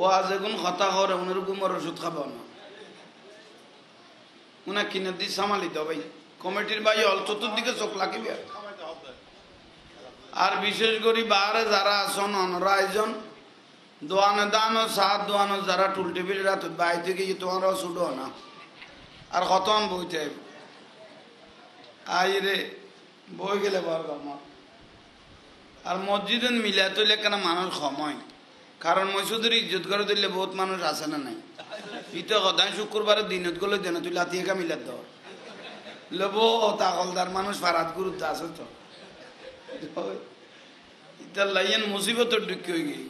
ও আজ এখন কথা করে উনার ঘুমের ওষুধ খাবো না উনা কিনে দিয়ে সামালি দাও ভাই কমিটির ভাই অল চতুর্দিকে চোখ লাগিবি আর বিশেষ করে বাহারে যারা আসন অনরা আয়োজন দোয়ানো দানো সাত দোয়ানো যারা টুল টেবিল রাত বাই থেকে তোমারও ছুটো না আর কতন বইতে আই রে বই গেলে বার আমার আর মসজিদে মিলা তৈলে কেন মানুষ সময় কারণ মসজিদের ইজ্জত করে দিলে বহুত মানুষ আসে না নাই ইতো কথা শুক্রবারের দিনত গেলে দেন তুই লাতিয়েকা মিলাত দেওয়ার লব তাকলদার মানুষ ফারাত গুরুত্ব আছে তো ইতার লাইন মুসিবতের ঢুকি হয়ে গিয়ে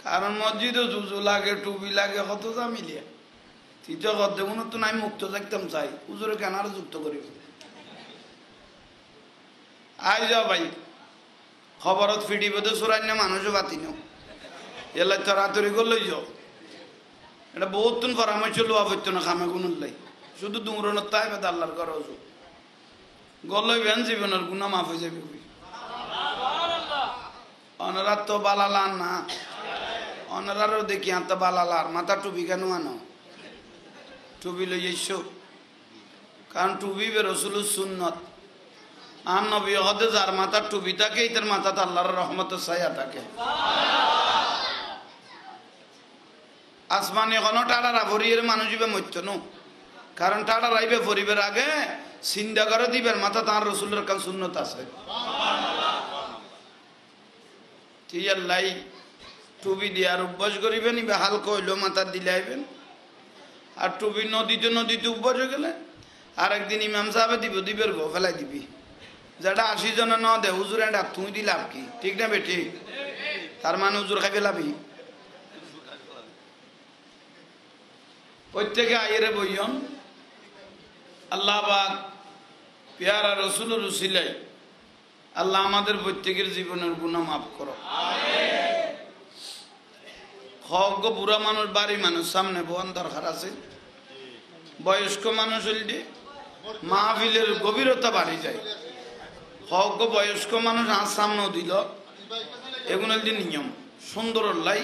কারণ মসজিদও জুজু লাগে টুপি লাগে কত যা মিলিয়া তৃতীয় কথা কোনো তো নাই মুক্ত দেখতাম চাই উজুরে কেন আরো যুক্ত করিব আই যাও ভাই খবরত ফিডিব তো সুরান্য মানুষও বাতি নাও এলাই তাড়াতাড়ি করলেই যাও এটা বহুত তুন পরামর্শ লোয়া পড়তো না খামে গুনুল্লাই শুধু দুমরনত তাই বেদ আল্লাহর করা উজু গলই বেন জীবনের গুণা মাফ হয়ে যাবে অনরাত তো বালালান না অনরারও দেখি আর তো বালালার মাথা টুপি কেন আনো টুপি লই এসো কারণ টুপি বে রসুলুর সুন্নত আর নবী হদে যার মাথা টুপি থাকে ইতার মাথাতে আল্লাহর রহমতের ছায়া থাকে আসমানে এখনো টাড়ারা ভরিয়ে মানুষ ইবে মরত নো কারণ টাড়া রাইবে ভরিবের আগে চিন্তা করে দিবের মাথা তাঁর রসুলের কান সুন্নত আছে ঠিক আল্লাহ টুপি দিয়ার অভ্যাস করিবেন ইবে হালকা হইল মাথা দিলে আইবেন আর টুপি নদীতে নদীতে অভ্যাস হয়ে গেলে আর একদিন ইমাম সাহেবে দিব দিবের গো ফেলাই দিবি যেটা 80 জনে ন দে হুজুর এটা তুই দিলাম কি ঠিক না বেটি তার মানে হুজুর খাই ফেলাবি প্রত্যেকে আইরে বইয়ন আল্লাহ পাক পেয়ারা রসুলের উসিলাই আল্লাহ আমাদের প্রত্যেকের জীবনের গুনাহ মাফ করো হক বুড়া মানুষ বাড়ি মানুষ সামনে বোন দরকার আছে বয়স্ক মানুষ হইলে মাহফিলের গভীরতা বাড়ি যায় হক বয়স্ক মানুষ আর সামনেও দিল এগুলো নিয়ম সুন্দর লাই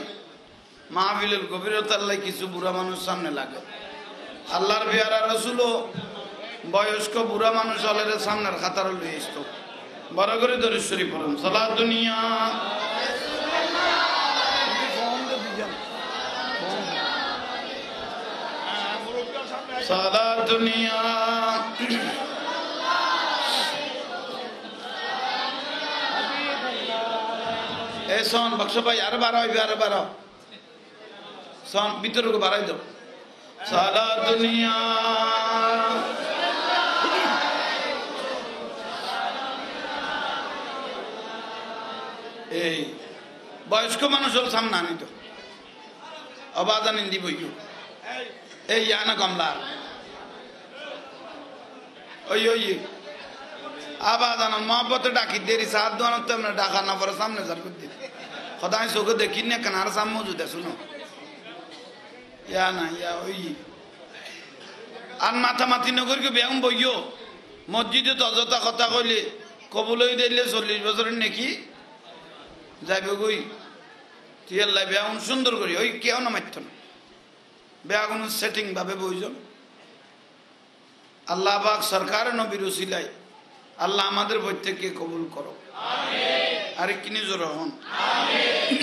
মাহফিলের গভীরতার লাই কিছু বুড়া মানুষ সামনে লাগে আল্লাহর পেয়ারা রসুলও বয়স্ক বুড়া মানুষ হলের সামনের খাতার লই আসত বড় করে দরুদ শরীফ পড়ুন সালাত দুনিয়া সালাত দুনিয়া এ শোন বক্স ভাই আরো বাড়াও আরো বাড়াও শোন ভিতরকে বাড়াই দাও সালাত দুনিয়া এই বয়স্ক মানুষ হল সামনে আনিত অবাদান ইন্দি বইও এই ইয়ানা কমলা ওই ওই আবাদান মহব্বতে ডাকি দেরি সাত দোয়ান তোমরা ডাকা না পরে সামনে যার করতে খোদাই চোখে দেখি না কেন আর সামনে মজুদ শুনো ইয়া না ইয়া ওই আর মাথামাতি নগরকে ব্যায়াম বইও মসজিদে তো অযথা কথা কইলে কবুলই দিলে 40 বছরের নাকি যাইবে গই তুই আল্লাহ ব্যায়াম সুন্দর করি ওই কেউ না মারত না ব্যায়াম সেটিং ভাবে বইজন আল্লাহ পাক সরকার নবীর উসিলাই আল্লাহ আমাদের প্রত্যেককে কবুল করো আমিন আরে কিনে জোর হন আমিন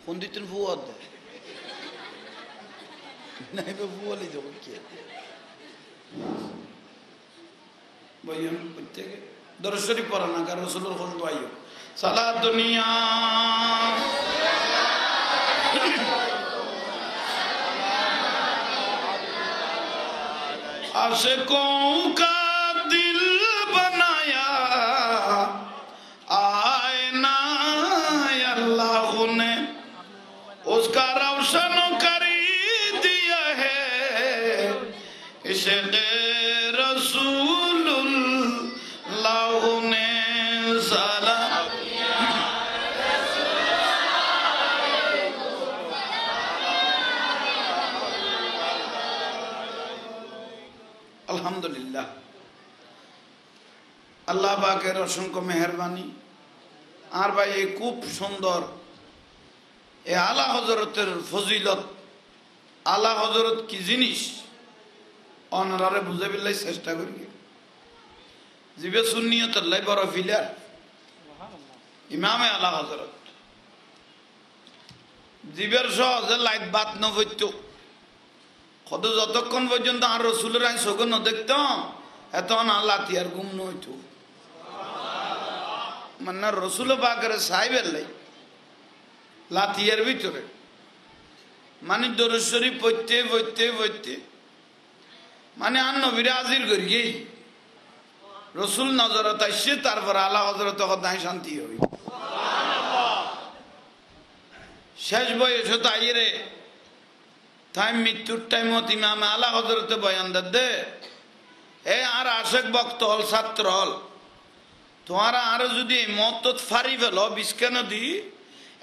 কোন দিতেন ফুয়াদ নাই বে ফুয়ালি যাব কি বইয়ন প্রত্যেকে দরুদ শরীফ পড়া না কারণ রাসূলুর খুশবু আইও সালাত দুনিয়া आशिकों का दिल बनाया आईना अल्लाह ने उसका रोशन कर दिया है इश्क़ रसूलुल्लाह ने सलाम अल्हम्दुलिल्लाह अल्लाह पाकेर असंख्य मेहरबानी আর ভাই খুব সুন্দর এ আলা হজরতের ফজিলত আলা হজরত কি জিনিস অনারে বুঝে ফেললে চেষ্টা করি জিবে সুন্নিয়তের লাই বড় ফিলার ইমামে আলা হজরত জীবের সহজে লাইট বাত ন হইত কত যতক্ষণ পর্যন্ত আর রসুলের আইন চোখে ন দেখতাম এত না লাতিয়ার গুম নইত মানে রসুল পাকের সাহেবের লাই লাতিয়ার ভিতরে মানে দরুদ শরীফ পড়তে পড়তে পড়তে মানে আর নবীরে হাজির করি গেই রসুল নজরত আসছে তারপর আলা হজরত কথায় শান্তি হই শেষ বয়স তাই রে তাই মৃত্যুর টাইমত ইমামে আলা হজরতে বয়ান দে এ আর আশেক ভক্ত হল ছাত্র হল তোমারা আরো যদি মত ফারি ফেল বিস্কে নদী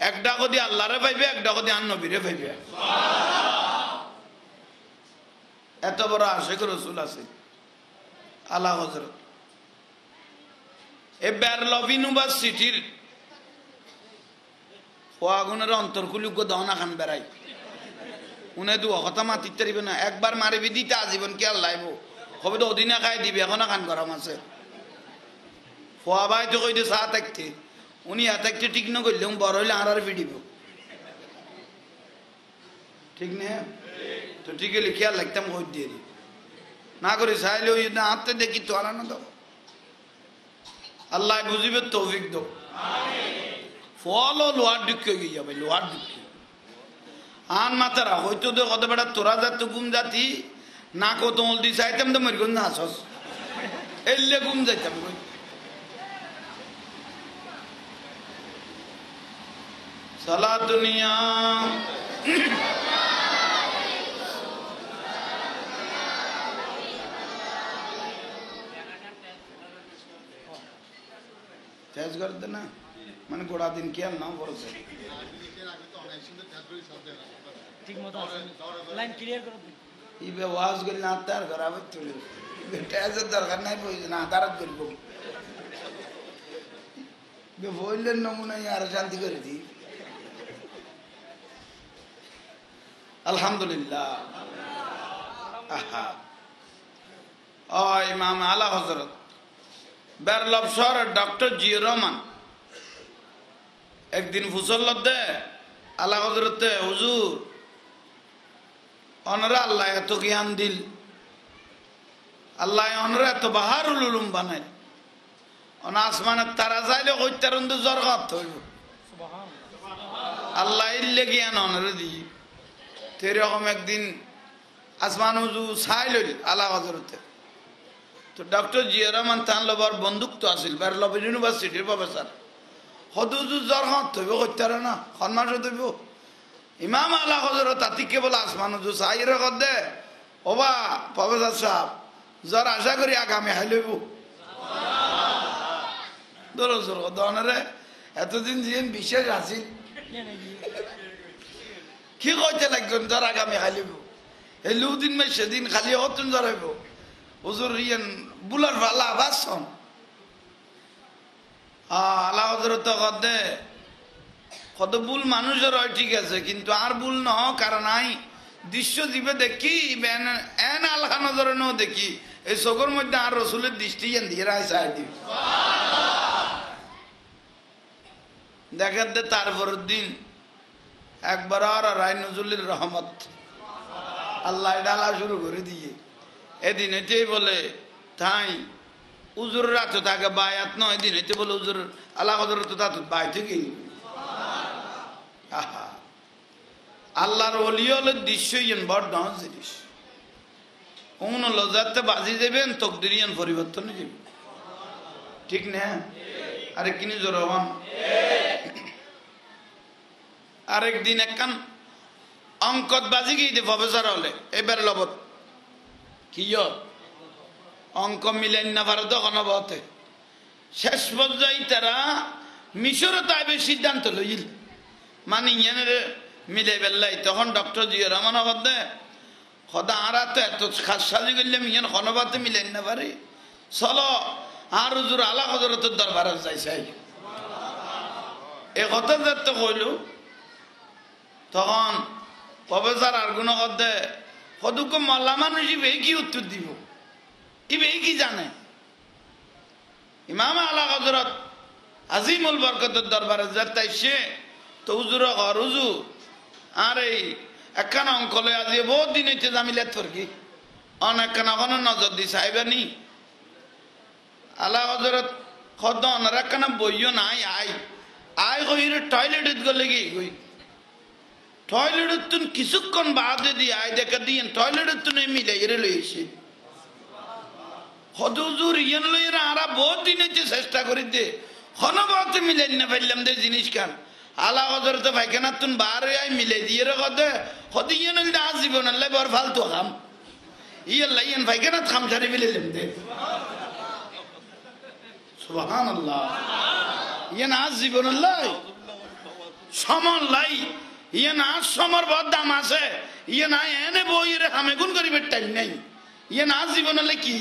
একটা কদি আল্লাহরে পাইবে একটা কদি আর নবীরে পাইবে এত বড় আশেক রসুল আছে আলা হজরত এ বেরলভ ইউনিভার্সিটির আগুনের অন্তর্কুলুক দহনা খান বেড়াই উনি দু কথা মাতিতে পারিবে না একবার মারিবি দিতে আজীবন কি আর লাইব হবে তো অদিনে খাই দিবি এখনো খান গরম আছে ফোয়া ভাই তো কই চা থাকতে উনি থাকতে ঠিক না করলে বড় হইলে আর ফিডিব ঠিক না তো ঠিক হলে খেয়াল লাগতাম কই দিয়ে না করে চাইলে ওই না হাতে দেখি তো আনা দাও আল্লাহ বুঝিবে তৌফিক দাও ফলও লোহার ঢুকে গিয়ে যাবে লোহার ঢুকে আন মাতারা হয়তো তো কত বেড়া তোরা যাত গুম জাতি না কত দি চাইতাম তো মরি না আসস এলে গুম যাইতাম সালা দুনিয়া তেজ করতে না মানে গোড়া দিন কি আর নাও বলছে ঠিক মতো লাইন ক্লিয়ার করো ইবে ওয়াজ গলি না তার ঘরাবে তুলে তেজের দরকার নাই বইছে না তারাত করব বে বললেন নমুনা আর শান্তি করে দি আলহামদুলিল্লাহ আহা ও ইমাম আলা হযরত বেরলভ শহরের ডক্টর জিয়া রহমান একদিন ফুসল দে আল্লাহ হজরতে হুজুর অনরা আল্লাহ এত জ্ঞান দিল আল্লাহ অনরা এত বাহারুল উলুম বানাই অন আসমানের তারা যাইলে হইতারন্দ জরগাত হইব আল্লাহ ইল্লে জ্ঞান অনরে দি তেরকম একদিন আসমান হুজুর ছাই লইল আল্লাহ হজরতে তো ডক্টর জিয়া রহমান তান লবার বন্দুক তো আসিল বেরলভ ইউনিভার্সিটির প্রফেসর হদুজু জ্বর হাত হইব করতে না সন্মান হইব ইমাম আলা হজরত তাতি কেবল আসমান হুজুর সাইরে কর দে ওবা প্রফেসর সাহেব জ্বর আশা করি আগামী হাই লইব দরজর দনরে এতদিন যেন বিশেষ আসিল কি কইতে লাগবেন জ্বর আগামী হাই লইব এই লুদিন মে সেদিন খালি হতুন জ্বর হইব হুজুর ইয়েন বুলার ভালা বাসন আল্লাহ হযরত কদে কত ভুল মানুষের হয় ঠিক আছে কিন্তু আর ভুল ন কারণ আই দৃশ্য জীবে দেখি এন আল্লাহ নজরে ন দেখি এই চোখের মধ্যে আর রসুলের দৃষ্টি এন দিয়ে রায় চাই দিবি দেখার দে তারপরের দিন একবার আর রায় নজরুলের রহমত আল্লাহ ডালা শুরু করে দিয়ে এদিন এটাই বলে তাই উজুর রাত থাকে বায়াত নয় এদিন এতে বলে উজুর আল্লাহ হযরত তা বাই থেকে আহা আল্লাহর ওলি হলে দৃশ্যইন বড় ডান্স জিনিস কোন লজাতে বাজি যাবেন তকদিরিয়ান পরিবর্তন যাবে ঠিক না আরে কিনি জোরাম আরেকদিন একখান অঙ্কত বাজি গিয়ে দে প্রফেসর হলে এবার লবত কি অঙ্ক মিলেন না পারে তখন বতে শেষ পর্যায়ে তারা মিশরে তাইবে সিদ্ধান্ত লইল মানে ইয়ানের মিলে বেল্লাই তখন ডক্টর জিয়া রহমান দে খদা আরা তো এত খাস সাজি করলাম ইয়ান খনবাতে মিলেন না পারে চলো আর হুজুর আলা হযরতের দরবারে যাই চাই এ কথা যাতে কইল তখন প্রফেসর আর গুণ করতে সদুক মল্লা মানুষ ইবে কি উত্তর দিব ইবে কি জানে ইমাম আলা হযরত আজিমুল বরকতের দরবারে যাইছে তো হুজুর ঘর হুজুর আর এই একখানা অঙ্ক লই আজ বহুত দিন হইতে জামিলাত ফরকি অনেক কোন নজর দি সাহেবানি আলা হযরত খদন রাখানা বইও নাই আই কইর টয়লেটত গলে কি কই টয়লেটত তুন কিছুক্ষণ বাদে দি আই দেখা দিন টয়লেটত তুন মিলে এরে লইছে হদুজুর ইয়ান লইরা আরা বহুত দিন হইতে চেষ্টা করি দে হনবত মিলে না ফেললাম দে জিনিস কান আলা হযরত পায়খানা তুন বারে আই মিলে দিয়ে রে কদে হদিয়ান না জীবন আল্লাহ বর ফালতু খাম ইয়া লাইন পায়খানা খাম ছাড়ি মিলে লম দে সুবহানাল্লাহ ইয়া না জীবন আল্লাহ সমান লাই ইয়া না সমর বড় দাম আছে ইয়া না এনে বইরে হামে গুণ করিবে টাইম নাই ইয়া না জীবন আল্লাহ কি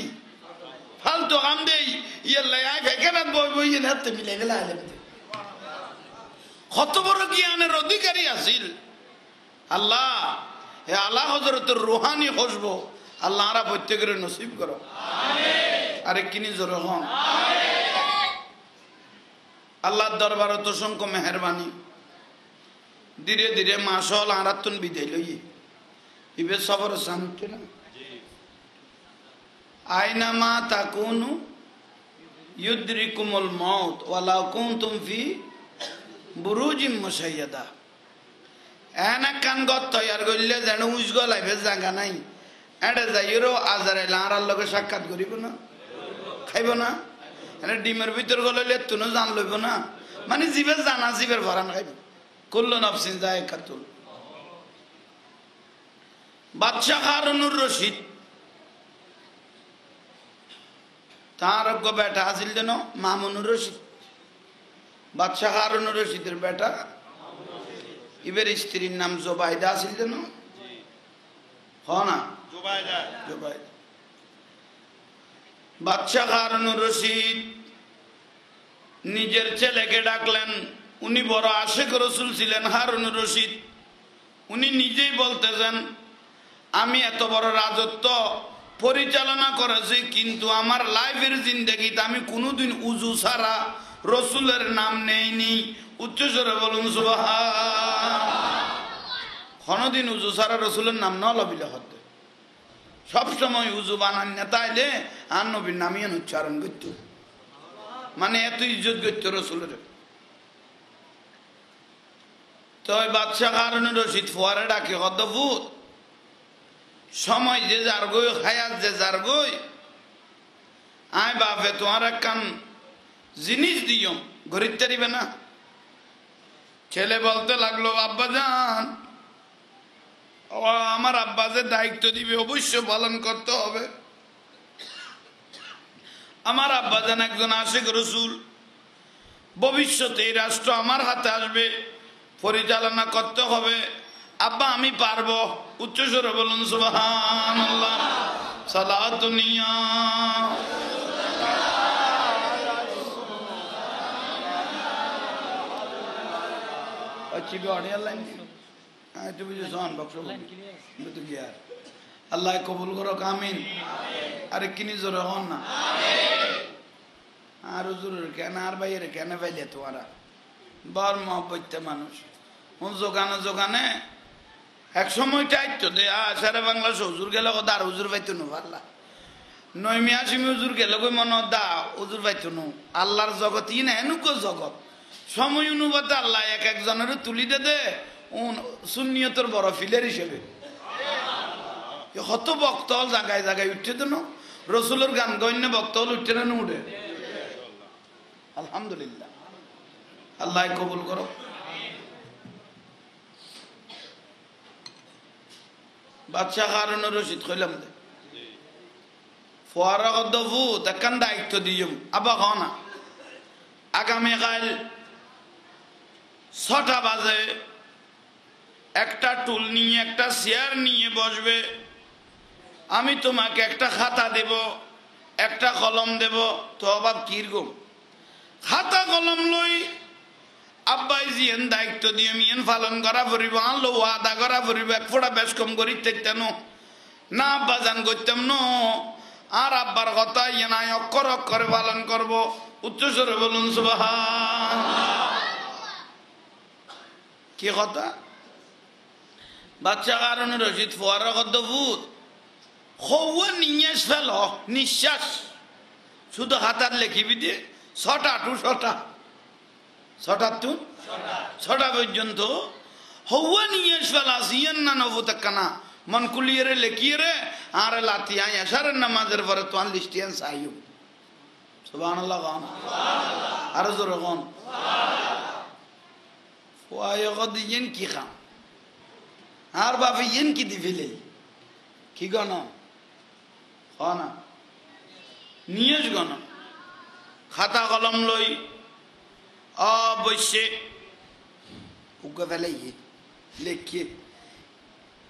ফালতু খাম দেই ইয়া লাই পায়খানা বই বই ইয়া হাতে মিলে গেল আলেম কত বড় জ্ঞানের অধিকারী আছিল আল্লাহ হে আলা হযরতের রূহানি খুশবু আল্লাহ আরা প্রত্যেকের নসিব করো আমিন আরে কিনি জোর হন আমিন আল্লাহর দরবারে তো অসংখ্য মেহেরবানি ধীরে ধীরে মাশাআল্লাহ আরাতুন বিদায় লই ইবে সবর শান্তি না আইনা মা তাকুনু ইউদরিকুমুল মাউত ওয়ালা কুনতুম ফি বুরুজিম মুশাইয়াদা এনা কান গত তৈয়ার করলে যেন উজগ লাইবে জায়গা নাই এটা যাইরো আজারাইল আরার লগে সাক্ষাৎ করিব না খাইব না এনে ডিমের ভিতর গলে তুনো জান লইব না মানে জিবের জানা জিবের ভরান খাইব কুল্লু নাফসিন যায়কাতুল বাদশা হারুনুর রশিদ তার গো বেটা আছিল যেন মামুনুর রশিদ বাদশা হারুনুর রশিদের বেটা ইবের স্ত্রীর নাম জোবাইদা আছিল যেন না জোবাইদা বাদশা হারুনুর রশিদ নিজের ছেলেকে ডাকলেন উনি বড় আশিক রাসূল ছিলেন হারুনুর রশিদ উনি নিজেই বলতেছেন আমি এত বড় রাজত্ব পরিচালনা করেছি কিন্তু আমার লাইফের জিন্দেগিতে আমি কোনোদিন উজু ছাড়া রসুলের নাম নেইনি উচ্চস্বরে বলুন সুবহান কোনোদিন উজু ছাড়া রসুলের নাম না লবিলে হতে সবসময় উজু বানান না তাইলে আর নবীর নামই উচ্চারণ করত মানে এত ইজ্জত করত রসুলের তো বাদশা হারুনুর রশিদ ফুয়ারে ডাকে হদ্দভূত সময় যে যার গই হায়াত যে যার গই আয় বাপে তোমার একখান জিনিস দিও গরিব তারিবে না ছেলে বলতে লাগলো আব্বাজান আমার আব্বা যে দায়িত্ব দিবে অবশ্য পালন করতে হবে আমার আব্বাজান একজন আশিক রাসূল ভবিষ্যতে এই রাষ্ট্র আমার হাতে আসবে পরিচালনা করতে হবে আব্বা আমি পারবো উচ্চস্বরে বলুন সুবহানাল্লাহ সালাতুনিয়া अच्छी भी ऑडियो लाइन तो मुझे सोन बख्शो तो यार अल्लाह कबूल करो आमीन अरे किनी जरूर हो ना আর হুজুর কেন আর বাইরে কেন পাইলে তোমারা বড় মহব্বত মানুষ জোগানে এক সময় চাইতো দে সারা বাংলা হুজুর গেল আর হুজুর পাইতো না পারলা নয়মি আসিমি হুজুর গেল কই মন দা হুজুর পাইতো না আল্লাহর জগৎ ই না এনুকো জগৎ সময় অনুপাতে আল্লাহ এক একজনের তুলি দে সুন্নিয়তের বড় ফিলের হিসেবে হত বক্তল জায়গায় জায়গায় উঠতে তো না রসুলের গান গণ্য বক্তল উঠতে না উঠে আলহামদুলিল্লাহ আল্লাহ কবুল করো বাদশা হারুনুর রশিদ কইলাম দে ফোয়ারা গদফু তাকান দায়িত্ব দিয়ম আবা খানা আগামী কাল 6টা বাজে একটা টুল নিয়ে একটা চেয়ার নিয়ে বসবে আমি তোমাকে একটা খাতা দেব একটা কলম দেব তো অবাক কিরকম খাতা কলম লই আব্বাই জিয়েন দায়িত্ব দিয়ে মিয়েন পালন করা পড়িব আনলো ওয়াদা করা পড়িব এক ফোঁটা বেশ কম করি তেন না আব্বা জান করতাম ন আর আব্বার কথা ইয়ে নাই অক্ষর অক্ষরে পালন করব উচ্চস্বরে বলুন সুবহান কি কথা বাচ্চা কারণে রশিদ ফোয়ারা কত ভূত হওয়া নিঃশ্বাস ফেল নিঃশ্বাস শুধু হাতার লেখিবি দিয়ে ছটা পর্যন্ত হওয়া নিঃশ্বাস ফেলা সিয়ান না নবুত কানা মন কুলিয়ে রে লেখিয়ে রে আর লাতিয়া এসারের নামাজের পরে তোয়ান লিস্টিয়ান সাইয়ুম সুবহানাল্লাহ গান আর জোরে গান ফোয়ায় গদিয়েন কি খাম আর বাপে ইয়েন কি দি ফেলে কি গণ না নিয়েস গণ খাতা কলম লই অবশ্যই উগ্র ফেলে লেখিয়ে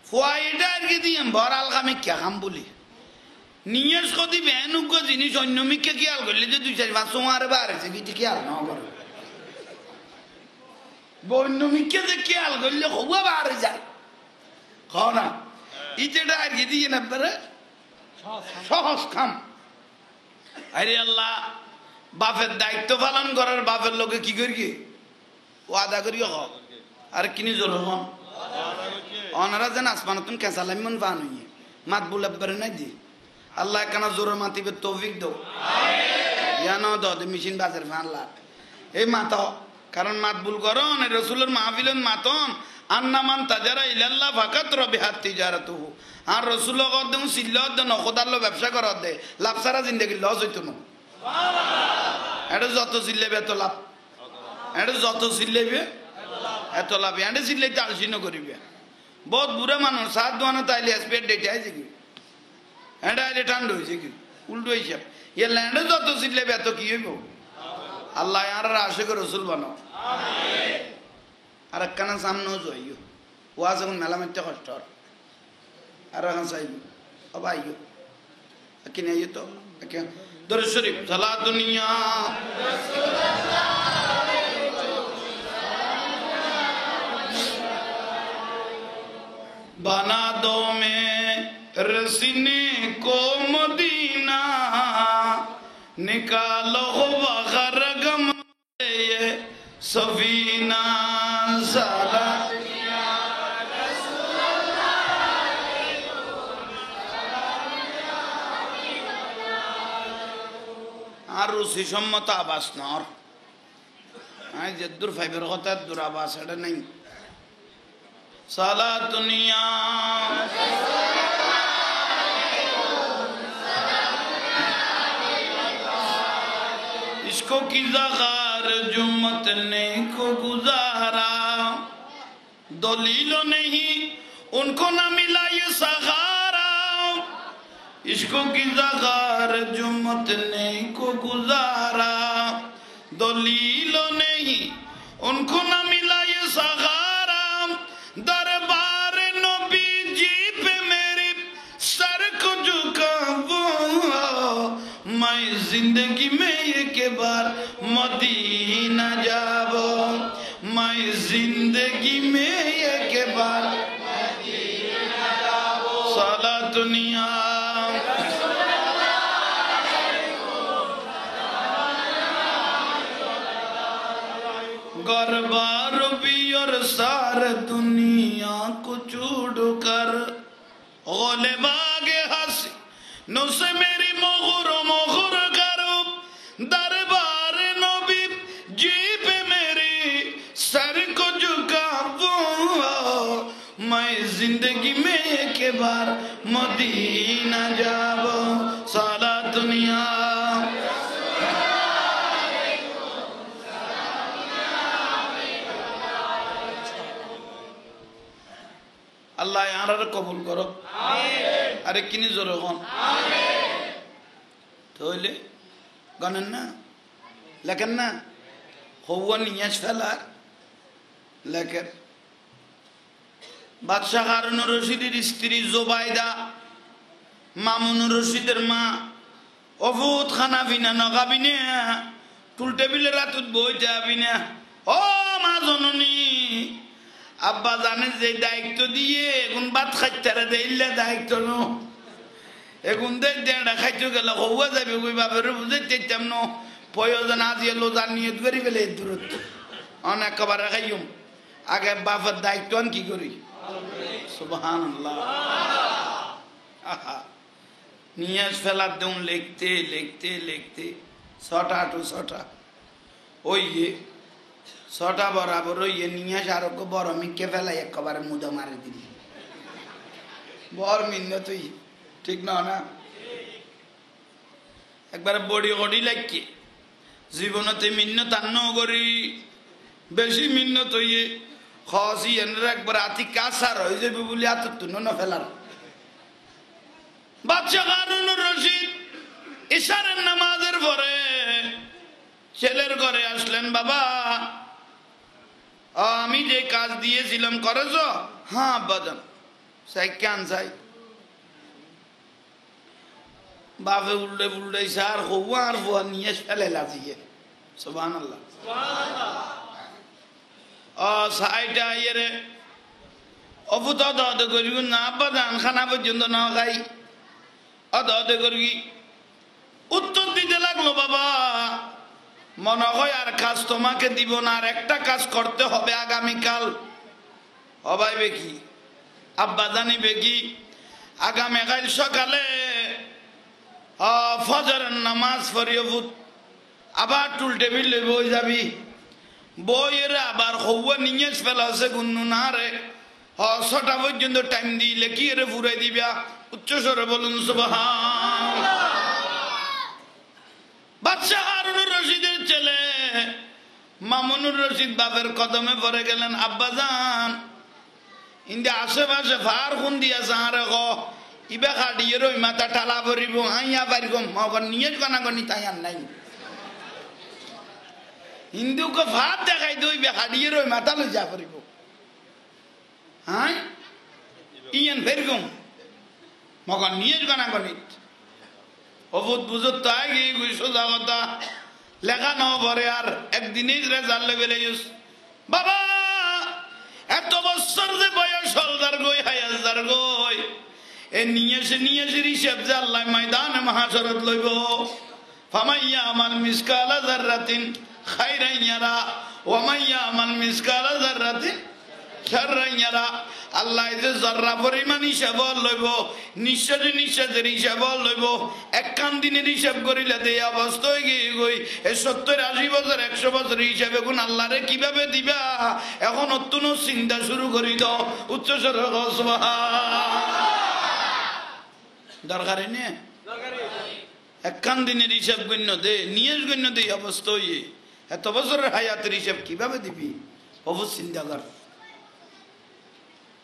ফোয়াইটা আর কি দিয়ে বরাল কামে কে খাম বলি নিয়েস কদি বেন উগ্র জিনিস অন্য মিকে খেয়াল করলে যে 2-4-5 সময় বাড়ছে কিছু খেয়াল না করে অন্য মিকে যে খেয়াল করলে হওয়া বাড়ে যায় না ইটেটা আর কি দিয়ে না সহজ খাম আরে আল্লাহ বাপের দায়িত্ব পালন করার বাপের লোকে কি করি ওয়াদা করি আর কিনি জোর হন অনারা যেন আসমান তুমি কেঁচালাম মন পান মাত বলে পারে নাই দি আল্লাহ কেনা জোরে মাতিবে তৌফিক দো জানো দে মেশিন বাজার আল্লাহ এই মাত কারণ মাত ভুল করন রসুলের মাহফিলের মাতন আন্নামান তাজারা ইলাল্লাহ ফাকাত রবিহাত তিজারাতুহু আর রাসূল কদম সিল্লাত নখদার লো ব্যবসা করত দে লাভ সারা জিন্দেগি লস হইতো না সুবহানাল্লাহ এটা যত সিল্লেবে এত লাভ এটা যত সিল্লেবে এত লাভ এটা সিল্লাইতে আলসিন করিবে বহুত বুড়া মানুষ সাত দোয়ানো তাইলে স্পেড ডেটে আইছে কি এটা আইলে ঠান্ডা হয়েছে কি উল্টো হিসাব এ ল্যান্ডে যত সিল্লেবে এত কি হইব আল্লাহ আর আশিক রাসূল বানাও আমিন আর একখানা সামনেও যাইও ওয়া যখন মেলা মারতে কষ্ট আর এখন চাইব আবার আইও কিনে আইও তো দরুদ শরীফ সালাত দুনিয়া बना दो में रसीने को मदीना निकालो बगर गम ये सफीना साला আর রুসি সম্মত আবাস নর আই যদ্দুর ফাইবের কথা দূর আবাস এটা নাই সালাত দুনিয়া इसको की ज़गार जुम्मत ने को गुजारा दलीलो नहीं उनको न मिला ये सहारा इसको की ज़गार जुम्मत ने को गुजारा दलीलो नहीं उनको न मिला ये सहारा दरबार नबी जी पे मेरे सर को झुकाओ मैं जिंदगी में एक बार मदीना जाओ मैं जिंदगी में एक बार मदीना जाओ साला दुनिया गरबार भी और सार दुनिया को छूट कर गोले बागे हंसी नुसे मेरी मोहर मोहर करो दरबार नबी जी पे मेरे सर को झुकाओ मैं जिंदगी में एक बार मदीना जाओ सारा दुनिया আল্লাহ আর কবুল করো আমিন আরে কিনি জোরে কোন আমিন তাহলে গানেন না লেখেন না হওয়া নিয়াজ ফেলা লেখেন বাদশাহ হারুন রশিদের স্ত্রী জোবাইদা মামুন রশিদের মা অভূত খানা বিনা নগাবিনে টুল টেবিলে রাতুত বই যাবি না ও মা আব্বা জানে যে দায়িত্ব দিয়ে এখন ভাত খাইতে দিলে দায়িত্ব নো এখন দেড়া খাইতে গেলে হওয়া যাবে ওই বাপের বুঝে চাইতাম ন প্রয়োজন আজ এলো জানিয়ে করি ফেলে দূরত্ব অনেক খাবার খাইম আগে বাপের দায়িত্ব কি করি সুবহানাল্লাহ নিয়ে ফেলার দেন লিখতে লিখতে লিখতে 6টা to 6টা ওই ছটা বরাবর ওই নিয়ে আরো বড় মিকে ফেলাই একবারে মুদা মারি দিলি বর মিন্ন তুই ঠিক না না একবারে বডি গড়ি লাগছে জীবনতে মিন্ন তান্ন করি বেশি মিন্ন তুই খসি এনে একবার আতি কাছার হয়ে যাবে বলে এত তুনো না ফেলার বাচ্চা হারুনুর রশিদ ইশারের নামাজের পরে ছেলের ঘরে আসলেন বাবা আমি যে কাজ দিয়েছিলাম করেছ হ্যাঁ আব্বাজান সাই কেন চাই বাপে উল্টে উল্টে সার হওয়া আর হওয়া নিয়ে ফেলে লাজিয়ে সুবহানাল্লাহ সাইটা ইয়ে অফুত অদ করি না আব্বাজান খানা পর্যন্ত না খাই অদ করি উত্তর দিতে লাগলো বাবা মনে হয় আর কাজ তোমাকে দিব না আর একটা কাজ করতে হবে আগামীকাল অবাইবে কি আব্বা জানিবে কি আগামীকাল সকালে ফজরের নামাজ পড়িয়ে আবার টুল টেবিল বই যাবি বইয়ের আবার হওয়া নিয়ে ফেলা আছে গুন্নু না রে 6টা পর্যন্ত টাইম দিলে কি রে ফুরাই দিবা উচ্চস্বরে বলুন সুবহানাল্লাহ বাদশা হারুনুর রশিদের ছেলে মামুনুর রশিদ বাপের কদমে পড়ে গেলেন আব্বাজান ইন্দে আশেপাশে ফার খুন দিয়েছে আরে গ ইবা খাটিয়ে রই মাথা টালা ভরিব আইয়া পারিব মগন নিয়ে কানাগনি তাই আর নাই হিন্দুকে ভাত দেখাই দই বে খাটিয়ে রই মাথা লই যা পারিব হ্যাঁ ইয়ান ফেরগম মগন নিয়ে কানাগনি অভূত বুঝত তো আগে সোজা কথা লেখা ন পরে আর একদিনই রেজাল্ট লেভেলে বাবা এত বছর যে বয়স হলদার গই হায়াজার গই এ নিয়ে সে হিসাব যে আল্লাহ ময়দানে মহাশরত লইব ফামাইয়া আমাল মিসকালা যাররাতিন খাইরান ইয়ারা ওয়া মাইয়া আমাল মিসকালা যাররাতিন শাররান ইয়ারা আল্লাহ যে জর্রা পরিমাণ হিসাব লইব নিঃশ্বাসের হিসাব লইব এক কান দিনের হিসাব করিলে এই অবস্থা গিয়ে গই 70-80 বছর 100 বছর হিসাবে গুণ আল্লাহরে কিভাবে দিবা এখন অত্যন্ত চিন্তা শুরু করি দাও উচ্চস্বর দরকার নেই এক কান দিনের হিসাব গণ্য দে নিয়েস গণ্য দে অবস্থা এত বছরের হায়াতের হিসাব কিভাবে দিবি অবশ্য চিন্তা কর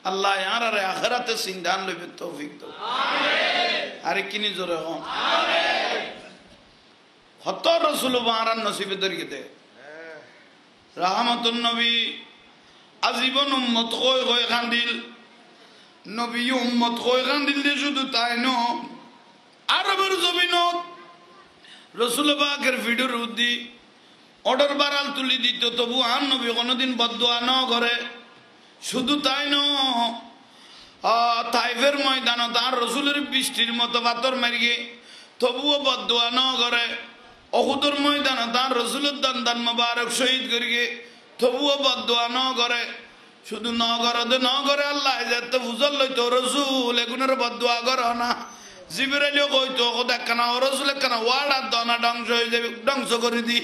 আল্লাহ আর আখিরাতে সিন্ধান লইবে তৌফিক দাও আমিন আরে কিনি জোরে হন আমিন হত রাসূল বারান নসিবে দরিয়ে দে রাহমাতুন নবী আজীবন উম্মত কই কান্দিল নবী উম্মত কই কান্দিল দে শুধু তাই ন আরবের জমিনত রাসূল পাকের ভিডিওর উদ্দি অর্ডার বারাল তুলি দিত তবু আর নবী কোনদিন বদদুয়া না করে শুধু তাই ন তাইফের ময়দানে তার রসুলের বৃষ্টির মতো পাথর মারিয়ে তবুও বদদুয়া ন করে অহুদের ময়দানে তার রসুলের দান মোবারক শহীদ করিয়ে তবুও বদদুয়া ন করে শুধু ন করে আল্লাহ যাতে ফুজল লইতো রসুল এগুনের বদদুয়া করো না জিবরাইলও কইতো দেখনা ও রসুল একখানা ওয়ার্ডার দনা ধ্বংস হয়ে যাবে ধ্বংস করে দি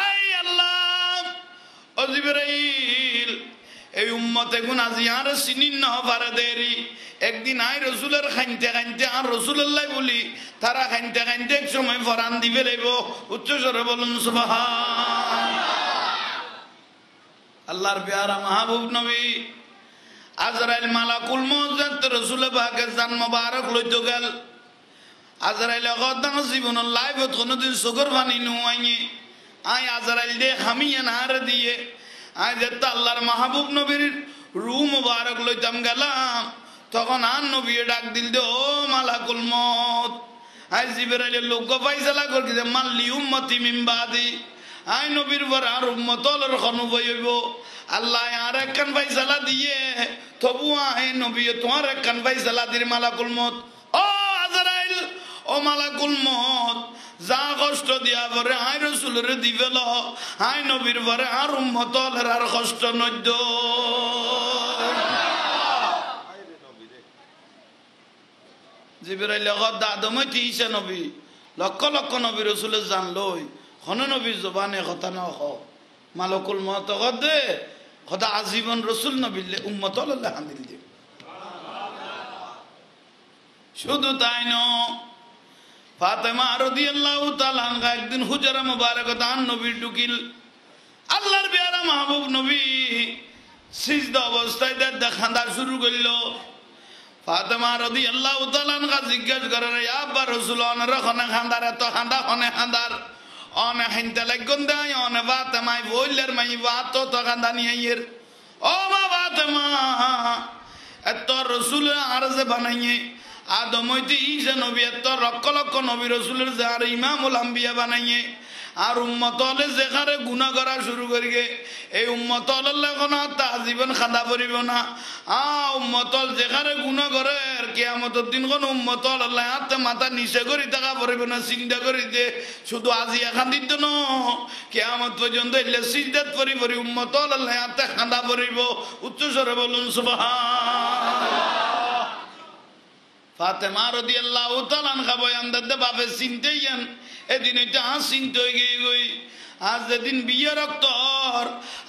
আই আল্লাহ ও জিবরাইল এই উম্মতে গুণ আজি আর চিনিন ন পারে দেরি একদিন আই রসুলের খাইতে আর রসুল্লাহ বলি তারা খাইতে এক সময় ফরান দিবে লাগব উচ্চস্বরে বলুন সুবহানাল্লাহ আল্লাহর পেয়ারা মাহবুব নবী আজরাইল মালাকুল মউত রসুল পাকের জান মোবারক লইতো গেল আজরাইল গদান জীবন লাইভত কোনদিন সুগর পানি নুয়াইনি আই আজরাইল দে হামিয়ে নার দিয়ে আই যেত আল্লাহর মাহবুব নবীর রূহ মুবারক লইতাম গেলাম তখন আর নবী ডাক দিল দে ও মালাকুল মউত আই জিবরাইলের লোক ফাইসালা করে মাল্লি উম্মতি মিন বাদি আই নবীর পর আর উম্মতলের খনু বইব আল্লাহ আর একখান ফাইসালা দিয়ে তবু আই নবী তোমার একখান ফাইসালা দির মালাকুল মত ও আজরাইল ও মালাকুল মত যা কষ্ট দিয়া পরে আই রসুলের দিবেল আই নবীর পরে আর উম্মতলের আর কষ্ট নদ্য জিবরাইল দাদমই তিসা নবী লক্ষ লক্ষ নবী রসুলের জানলই হন নবীর জবানে কথা ন মালকুল মত দে কথা আজীবন রসুল নবীলে উম্মতল হান্দিল দে শুধু তাই ন ফাতেমা রাদিয়াল্লাহু তাআলা আনহা একদিন হুজরা মুবারকত আন নবীর ঢুকিল আল্লাহর পেয়ারা মাহবুব নবী সিজদা অবস্থায় দেখান্দা শুরু করল ফাতেমা রাদিয়াল্লাহু তাআলা আনহা জিজ্ঞাসা করে ইয়া আব্বা রাসূল অনরা খনে খান্দার এত খান্দা খনে খান্দার অনে হিনতে লাগন দাই অনে ফাতেমা বইলের মাই বাত তো খান্দা নিয়ের ও মা ফাতেমা এত রাসূল আরজে বানাইয়ে আদম হইতে ঈসা নবী এত লক্ষ লক্ষ নবী রাসূলের যার ইমামুল আম্বিয়া বানাইয়ে আর উম্মতলে যেখানে গুনাহ করা শুরু করিগে এই উম্মতল এখন তাজীবন খাদা পড়িব না উম্মতল যেখানে গুনাহ করে কিয়ামতের দিন কোন উম্মতল আল্লাহ হাতে মাথা নিচে করে টাকা পড়িব না চিন্তা করি যে শুধু আজি এখান দিত ন কিয়ামত পর্যন্ত এলে সিজদাত পরি পরি উম্মতল আল্লাহ হাতে খাদা পড়িব উচ্চস্বরে বলুন সুবহানাল্লাহ ফাতেমা রাদিয়াল্লাহু তাআলা আনহা বয়ান দিতে বাপে চিনতেইন এদিন এটা চিনতে হয়ে গই আজ যেদিন বিয়ে রক্তর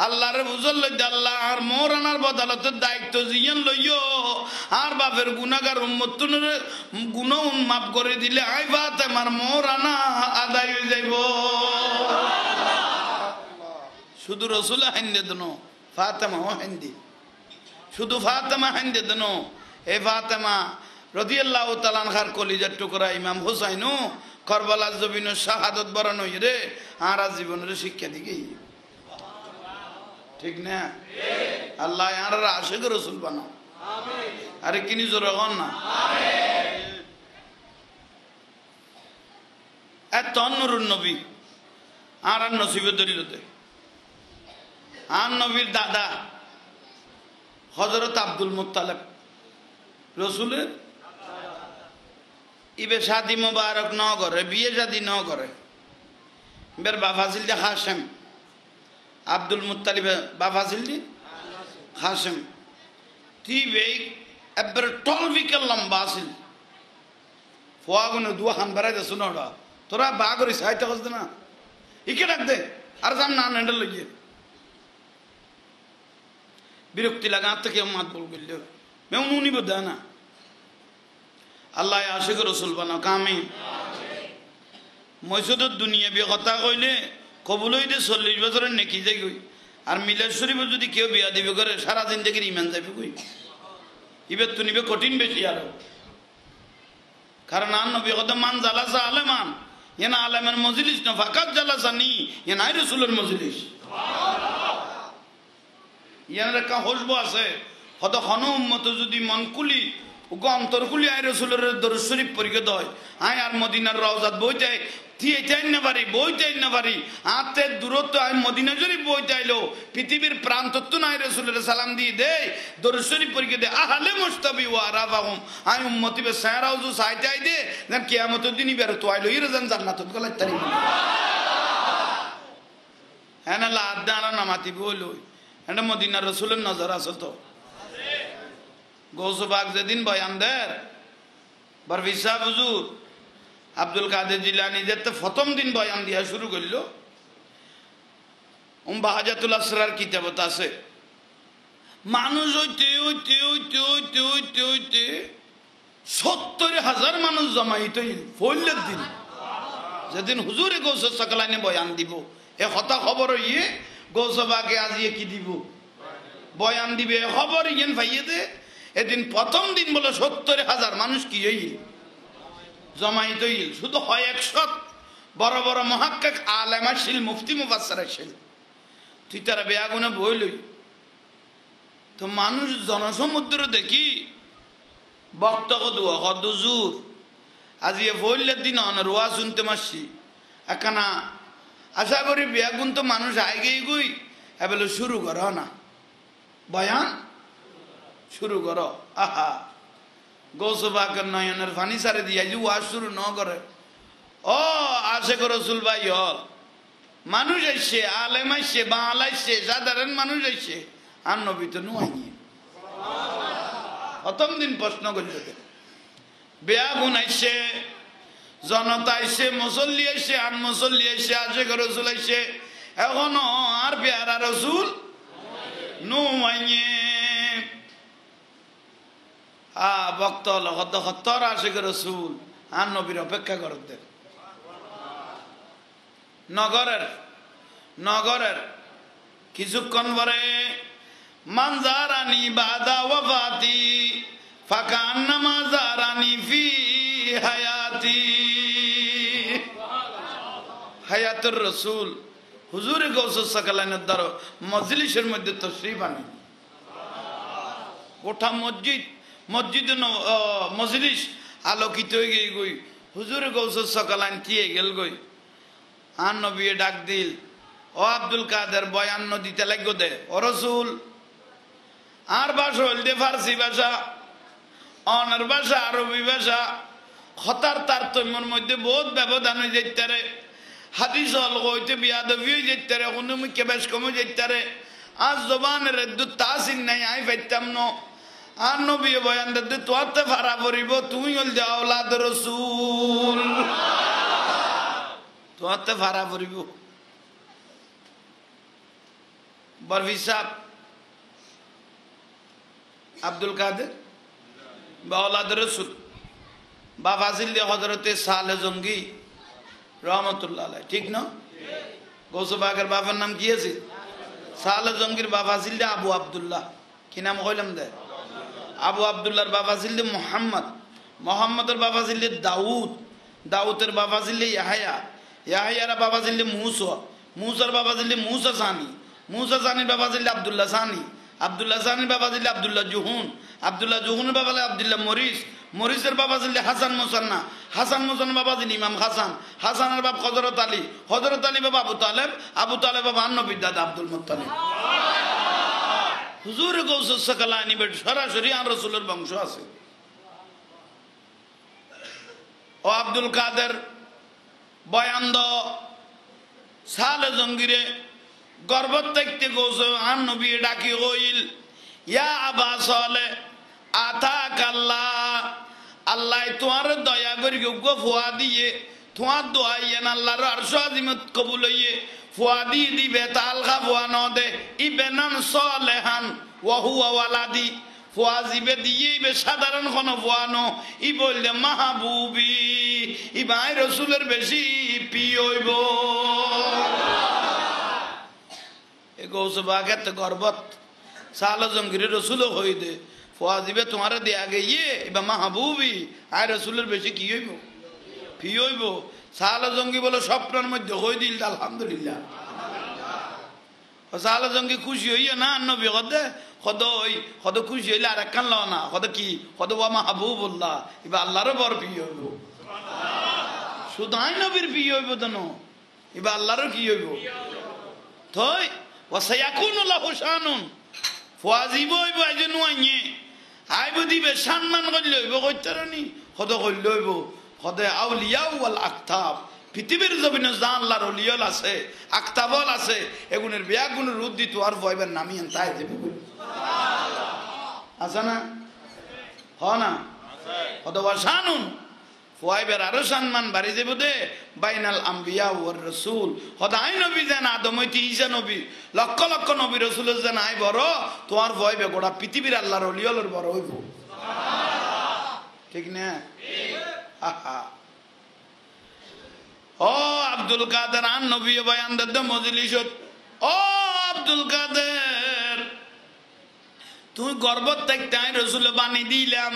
আল্লাহর বুঝল লইতে আল্লাহ আর মৌরানার বদলতের দায়িত্ব জিয়ান লইও আর বাপের গুনাহগার উম্মতুনের গুনাহ মাফ করে দিলে আই ফাতেমার মৌরানা আদায় হয়ে যাইব শুধু রাসূল হাইন্দে দনো ফাতেমা হাইন্দে শুধু ফাতেমা হাইন্দে দনো এ ফাতেমা রাদিয়াল্লাহু তাআলা আনহার কলিজার টুকরা ইমাম হুসাইনও কারবালার জমিনে শাহাদাত বরণ হই রে আর জীবনের শিক্ষা দিকে ঠিক না আল্লাহ আর আশিক রাসূল বানাও আমিন আরে কিনি জোরে হন না আমিন এত নূরুন নবী আর নসিবে দলিলতে আর নবীর দাদা হযরত আব্দুল মুত্তালিব রসুলের ইবে শাদি মুবারক ন করে বিয়ে শাদি ন করে বের বাবা ছিল হাশেম আব্দুল মুত্তালিব বাবা ছিল হাশেম তিবে এবার 12 উইকের লম্বা ছিল ফোয়াগুনে দুয়া খান বেড়াই দে শুনোড়া তোরা বা করি সাইতে কস না ইকে ডাক দে আর সাম না হ্যান্ডেল লইয়ে বিরক্তি লাগা থেকে মাত বল গেল মেউ নুনি বদা না আল্লাহ আশিক রসুল বানাও কামি মসজিদের দুনিয়া বিয়ে কথা কইলে কবুল হইতে 40 বছরের নেকি যাই কই আর মিলাদ শরীফে যদি কেউ বিয়া দিবে করে সারা জিন্দেগির ইমান যাবে কই ইবে তো নিবে কঠিন বেশি আরো কারণ আর নবী কথা মান জালাসা আলেমান এনা আলেমের মজলিস না ফাকাত জালাসা নি এনা রাসূলের মজলিস সুবহানাল্লাহ এনার কা হসব আছে হদ খন উম্মত যদি মন কুলি ওগো অন্তরকুলি আই রাসূলের দরুদ শরীফ পড়িকে দয় আই আর মদিনার রওজাত বই যায় থিয়ে যাই না পারি বই যাই না পারি আতে দূরত্ব আই মদিনা শরীফ বই যাইলো পৃথিবীর প্রান্তত্ব নাই রাসূলের সালাম দিয়ে দে দরুদ শরীফ পড়িকে দে আহলে মুস্তাবি ওয়া আরাফাহুম আই উম্মতি বে সারাউজু সাইতাই দে না কিয়ামতের দিনই বের তো আইলো ইরজান জান্নাতুত গলাই তারি হ্যাঁ লা আদানা নামাতি বলো এটা মদিনার রাসূলের নজর আছে তো গৌসবাগ যেদিন বয়ান দেয় বরফি সাহেব হুজুর আব্দুল কাদের জিলানী যেতে প্রথম দিন বয়ান দিয়া শুরু করলো বাহাজাতুল আসরার কিতাবত আছে মানুষ হইতে হইতে হইতে হইতে হইতে হইতে 70,000 মানুষ জমাইত ফইলের দিন যেদিন হুজুরে গৌস সকলাইনে বয়ান দিব এ কথা খবর হইয়ে গৌসবাগে আজিয়ে কি দিব বয়ান দিবে খবর ইয়েন ভাইয়ে দে এদিন প্রথম দিন বলে 70,000 মানুষ কি হইল জমাইত হইল শুধু হয় 100 বড় বড় মুহাক্কিক আলেম আসিল মুফতি মুফাসসির আসিল তুই তারা বেয়াগুনে বইলই তো মানুষ জনসমুদ্র দেখি বক্তব্য দুয়া হদুজুর আজি এ বইলের দিন অনরুয়া শুনতে মাসি একখানা আশা করি বিয়া গুণ তো মানুষ আগেই গই এবেলে শুরু করো না বয়ান শুরু করো আহা গৌসবাকের নয়নের ফানি সারে দিয়া যে ওয়াজ শুরু ন করে ও আশেক রসুল ভাই হল মানুষ আসছে আলেম আসছে বাঙাল আসছে সাধারণ মানুষ আসছে আর নবী তো নুয়াইনি প্রথম দিন প্রশ্ন করছে বেয়া গুণ আসছে জনতা আসছে মুসল্লি আসছে আর মুসল্লি আসছে আশেক রসুল আসছে এখনো আর পেয়ারা রসুল নুয়াইনি ভক্ত হল হত্তর আশেক রসুল আর নবীর অপেক্ষা করতে নগরের কিছুক্ষণ পরে মানজারানি বাদা ওয়াফাতি ফাকান্নামা জারানি ফি হায়াতি হায়াতুর রাসূল হুজুরে গৌসুস সাকালানের দ্বারা মজলিসের মধ্যে তশরিফ আনেন গোটা মসজিদ মজলিস আলোকিত হয়ে গিয়ে গই হুজুরে গৌসুস সাকালান দিয়ে গেল গই আর নবী ডাক দিল ও আব্দুল কাদের বয়ান দিতে লাগো দে ও রসুল আর ভাষা হইল দে ফার্সি ভাষা অনার ভাষা আরবি ভাষা হতার তারতম্যের মধ্যে বহুত ব্যবধান হয়ে যেতে রে হাদিস হল হইতে বিয়াদবি হয়ে যেতে রে কোনো মুখে বেশ কমে যেতে রে আজ জবানের দু তাসিন নাই আই পাইতাম ন আর নবী বয়ান দে তোয়াতে ফারা পড়িব তুমি হল দে আওলাদ রসুল তোয়াতে ফারা পড়িব বরফি সাহেব আব্দুল কাদের বাউলাদ রসুল বাবা জিল্লি হজরতে সালে জঙ্গি রহমতুল্লাহ আলাই ঠিক না গৌসবাগের বাবার নাম কি আছে সালে জঙ্গির বাবা জিল্লি আবু আবদুল্লাহ কি নাম কইলাম দে আবু আবদুল্লাহর বাবা জিল্লি মোহাম্মদের বাবা জিল্লি দাউদের বাবা জিল্লি ইয়াহিয়ার বাবা জিল্লি মুসার বাবা জিল্লি মুসা সানির বাবা জিল্লি আব্দুল্লাহ সানির বাবা জিল্লি আব্দুল্লাহ জুহুনের বাবা আব্দুল্লাহ মরিসের বাবা জিল্লি হাসান মুসান্না বাবা জিল্লি ইমাম হাসানের বাবা হযরত আলী বাবা আবু তালেব বাবা নবীর দাদা আব্দুল মুত্তালিব হুজুর গৌসুস সাকালানি বেট সরাসরি আর রাসূলের বংশ আছে ও আব্দুল কাদের বয়ান দ সালে জঙ্গিরে গর্ব দেখতে গৌস আর নবী ডাকি হইল ইয়া আবা সালে আতাকাল্লাহ আল্লাহ তোমার দয়া করি গো ফুয়া দিয়ে তোমার দোয়া ইয়েন আল্লাহর আরশ আজিমত কবুল হইয়ে ফুয়া দিয়ে দিবে তালখা ফুয়া ন দে ইবেনান সালেহান ওয়া হুয়া ওয়ালাদি ফুয়া জিবে দিয়ে সাধারণ কোন ফুয়া ন ই বললে মাহবুবি ই ভাই রসুলের বেশি প্রিয় হইব এ গৌসবাগে তো গর্বত সালে জঙ্গিরে রসুলও হই দে ফুয়া জিবে তোমার দেয়া গিয়ে এবার মাহবুবি আয় রসুলের বেশি কি হইব ফি হইব সালে জঙ্গি বলে স্বপ্নের মধ্যে হই দিল আলহামদুলিল্লাহ সালে জঙ্গি খুশি হইয়া না নবী কদ খুশি হইলে আর একখান ল না কদ কি কদ মাহবুবুল্লাহ এবার আল্লাহরও বড় প্রিয় হইব শুধু আই নবীর প্রিয় হইব তো এবার আল্লাহরও কি হইব থই ওয়াসায়াকুনু লাহু শানুন ফুয়াজিব হইব আইজন আইনে আইব দিবে সম্মান করলে হইব কইতারনি কদ কইলে হইব কদে আউলিয়া ওয়াল আকতাব পৃথিবীর জমিনে জান আল্লাহর ওলিয়ল আছে আকতাবল আছে এগুনের বিয়া গুণের রূপ দিত আর ভয়বের নামি তাই দেবে আছে না হ না কত শানুন ফুয়াইবের আরো সম্মান বাড়ি যাব দে বাইনাল আম্বিয়া ওয়ার রাসূল খোদাই নবী যেন আদম হইতে ঈসা নবী লক্ষ লক্ষ নবী রাসূলের যেন আই বড় তোমার ভয়বে গোটা পৃথিবীর আল্লাহর ওলিয়লের বড় হইব ঠিক না আহা ও আব্দুল কাদের আন নবী বয়ান দে মজলিসত ও আব্দুল কাদের তুই গর্ব থাকতে আই রসুল বানি দিলাম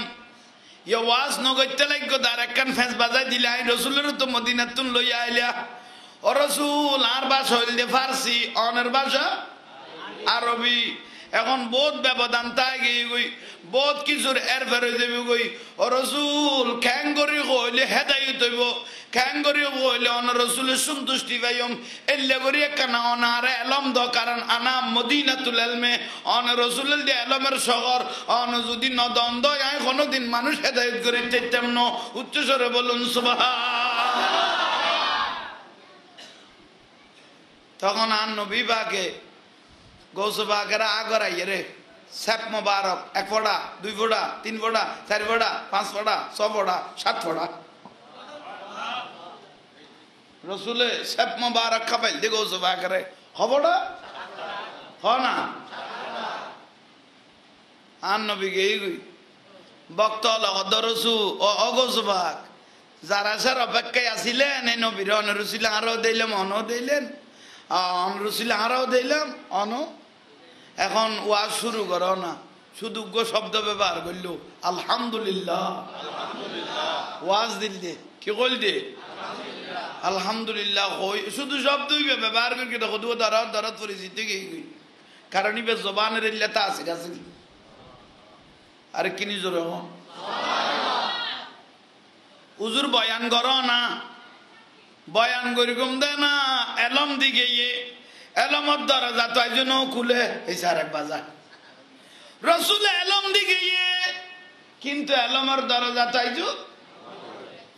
ইয়ে ওয়াজ নগরতে লাগো তার একখান ফেঁস বাজাই দিলে আই রসুলের তো মদিনাত তুন লইয়া আইলা ও রসুল আর ভাষা হইল দে ফার্সি অনের ভাষা আরবি এখন বহুত ব্যবধান তাই গিয়ে গই বহুত কিছুর এর ফেরে যাবে গই ও রসুল খ্যাং করি কইলে হেদায়ত হইব খ্যাং করি কইলে অন রসুলের সন্তুষ্টি পাইম এল্লে করি একখানা অনারে এলম দ কারণ আনা মদিনাতুল ইলমে অন রসুলের যে এলমের শহর অন যদি নদন্দ আয় কোনোদিন মানুষ হেদায়ত করে চাইতাম ন উচ্চস্বরে বলুন সুবহান। তখন আর নবী বাকে গৌস বাকেরা আগরাই রে সেপ মোবারক 1 ফোঁটা 2 ফোঁটা 3 ফোঁটা 4 ফোঁটা 5 ফোঁটা 6 ফোঁটা 7 ফোঁটা রসুলে সেপ মোবারক খাবাইল দি গৌস বাকেরে খবরটা হ না আর নবী গে ভক্ত লগত রসু ও অগৌস বাক যারা স্যার অপেক্ষায় আসিলেন এই নবীর অনুরুছিল আরো দিলাম অনও দিলেন অনুরুছিল আরও দিলাম অনও এখন ওয়াজ শুরু করো না শুধু শব্দ ব্যবহার করলো আলহামদুলিল্লাহ ওয়াজ দিল দে কি কইল দে আলহামদুলিল্লাহ শুধু শব্দই ব্যবহার করি দেখো দরদ দরদ পরিচিতি গই কারণ ইবে জবানের ইল্লাতা আছে আছে আরে কিনি জোরে হুজুর বয়ান করো না বয়ান করি কম দে না এলম দিকে ইয়ে এলমর দরজা তো একজন খুলে এই সার এক বাজার রসুল এলম দিকে ইয়ে কিন্তু এলমর দরজা তো একজন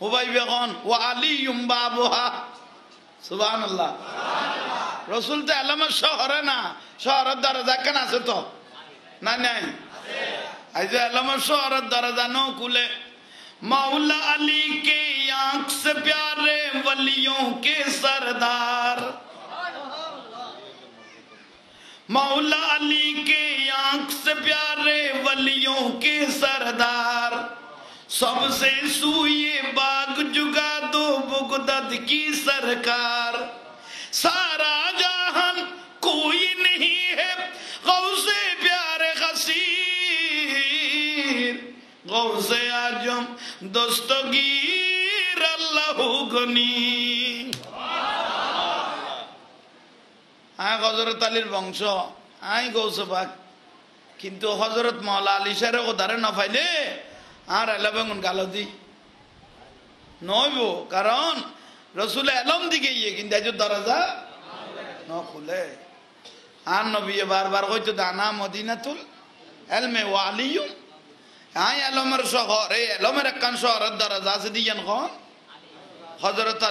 হুবাই বেগন ও আলী বাবুহা সুবহানাল্লাহ রসুল তো এলমের শহরে না শহরের দরজা কেন আছে তো না নাই আজ এলমের শহরের দরজা নো খুলে मौला अली के आंख से प्यारे वलियों के सरदार मौला अली के आंख से प्यारे वलियों के सरदार सबसे सूये बाग जुगा दो बुगदद की सरकार सारा जहान कोई नहीं है गौसे प्यारे खसीर गौसे आजम দস্তগীর আল্লাহু গনি হযরত আলীর বংশ গৌস পাক কিন্তু হযরত মাওলা আলী শাহের ওদারে না পাইলে আর এলাবেগুন গালদি নইব কারণ রসুল এলম দিকে ইয়ে কিন্তু এই দরজা ন খুলে আর নবী বারবার কইতো দানা মদিনাতুল ইলমে ওয়া আলিয়ুম এলমের শহর এই এলমের একখান শহরের দরজা আছে দিয়েন খন হযরত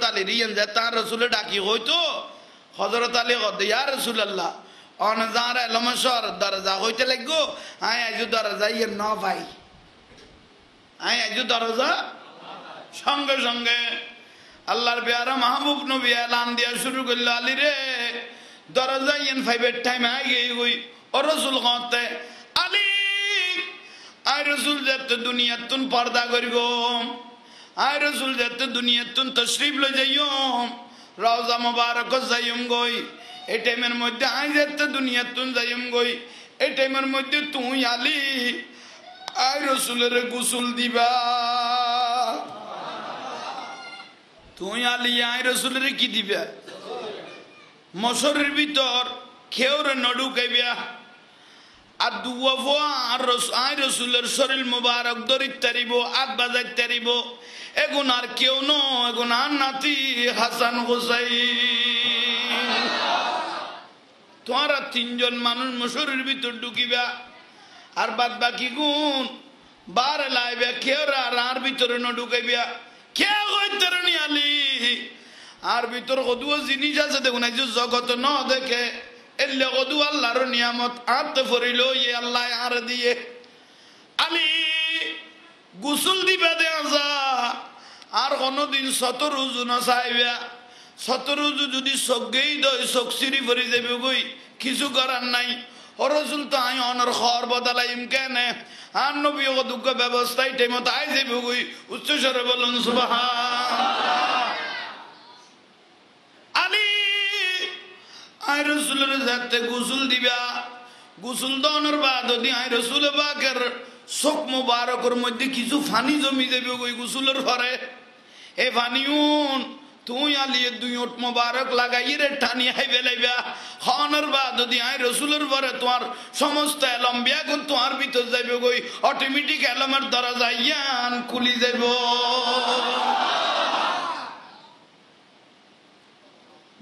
আলী রিয়েন যে তার রসুলে ডাকি হইতো হযরত আলী কত ইয়া রাসূলুল্লাহ অনজার এলমের শহরের দরজা হইতে লাগো আজ দরজা ইয়ে ন ভাই আজ দরজা সঙ্গে সঙ্গে আল্লাহর পেয়ারা মাহবুব নবী এলান দিয়া শুরু করলো আলী রে দরজা ইয়েন ফাইভের টাইম আগে গই ও রসুল কতে আলী আয় রসুল যেতে দুনিয়াতুন পর্দা করিব আয় রসুল যেতে দুনিয়াতুন তশরিফ লই যাইও রওজা মুবারক যাইম গই এই টাইমের মধ্যে আয় যেতে দুনিয়াতুন যাইম গই এই টাইমের মধ্যে তুই আলী আয় রসুলের গোসল দিবা তুই আলী আয় রসুলের কি দিবা মশরের ভিতর খেউরে নডুকাইবা আর দুয়াফো আর রসুলের শরীর মুবারক দরিত তারিব আত বাজাই তারিব এগুন আর কেউ ন এগুন আর নাতি হাসান হুসাইন তোমরা 3 জন মানুষ মশরের ভিতর ঢুকিবা আর বাদ বাকি গুণ বার লাইবে কেউরা আর ভিতরে ন ঢুকাইবা কে হইতরনি আলী আর ভিতর কদুও জিনিস আছে দেখুন এই জগৎ ন দেখে এলে কদু আল্লাহর নিয়ামত আতে ফরিল ইয়ে আল্লাহ আর দিয়ে আলী গোসল দিবা দেয়া যা আর কোনদিন 17 রুজু না চাইবা 17 রুজু যদি সগেই দই সকসিরি ভরি যাবে গই কিছু করার নাই ও রসুল তো আই অনর খর বদলাইম কেন আর নবী ও দুঃখ ব্যবস্থায় টাইমত আই যাবে গই উচ্চ স্বরে বলুন সুবহান আলী আই রসুলের যাতে গোসল দিবা গোসল দনের বাদ দি আই রসুল পাকের চোখ মুবারকের মধ্যে কিছু পানি জমি যাবে ওই গোসলের পরে এই পানিউন তুই আলিয়ে দুই ওট মোবারক লাগাই রে টানি হাই বেলাইবা খাওয়ানোর বাদ যদি আই রসুলের পরে তোমার সমস্ত এলম বিয়া গুণ তোমার ভিতর যাইবে গই অটোমেটিক এলমের দ্বারা যাইয়ান খুলি যাইব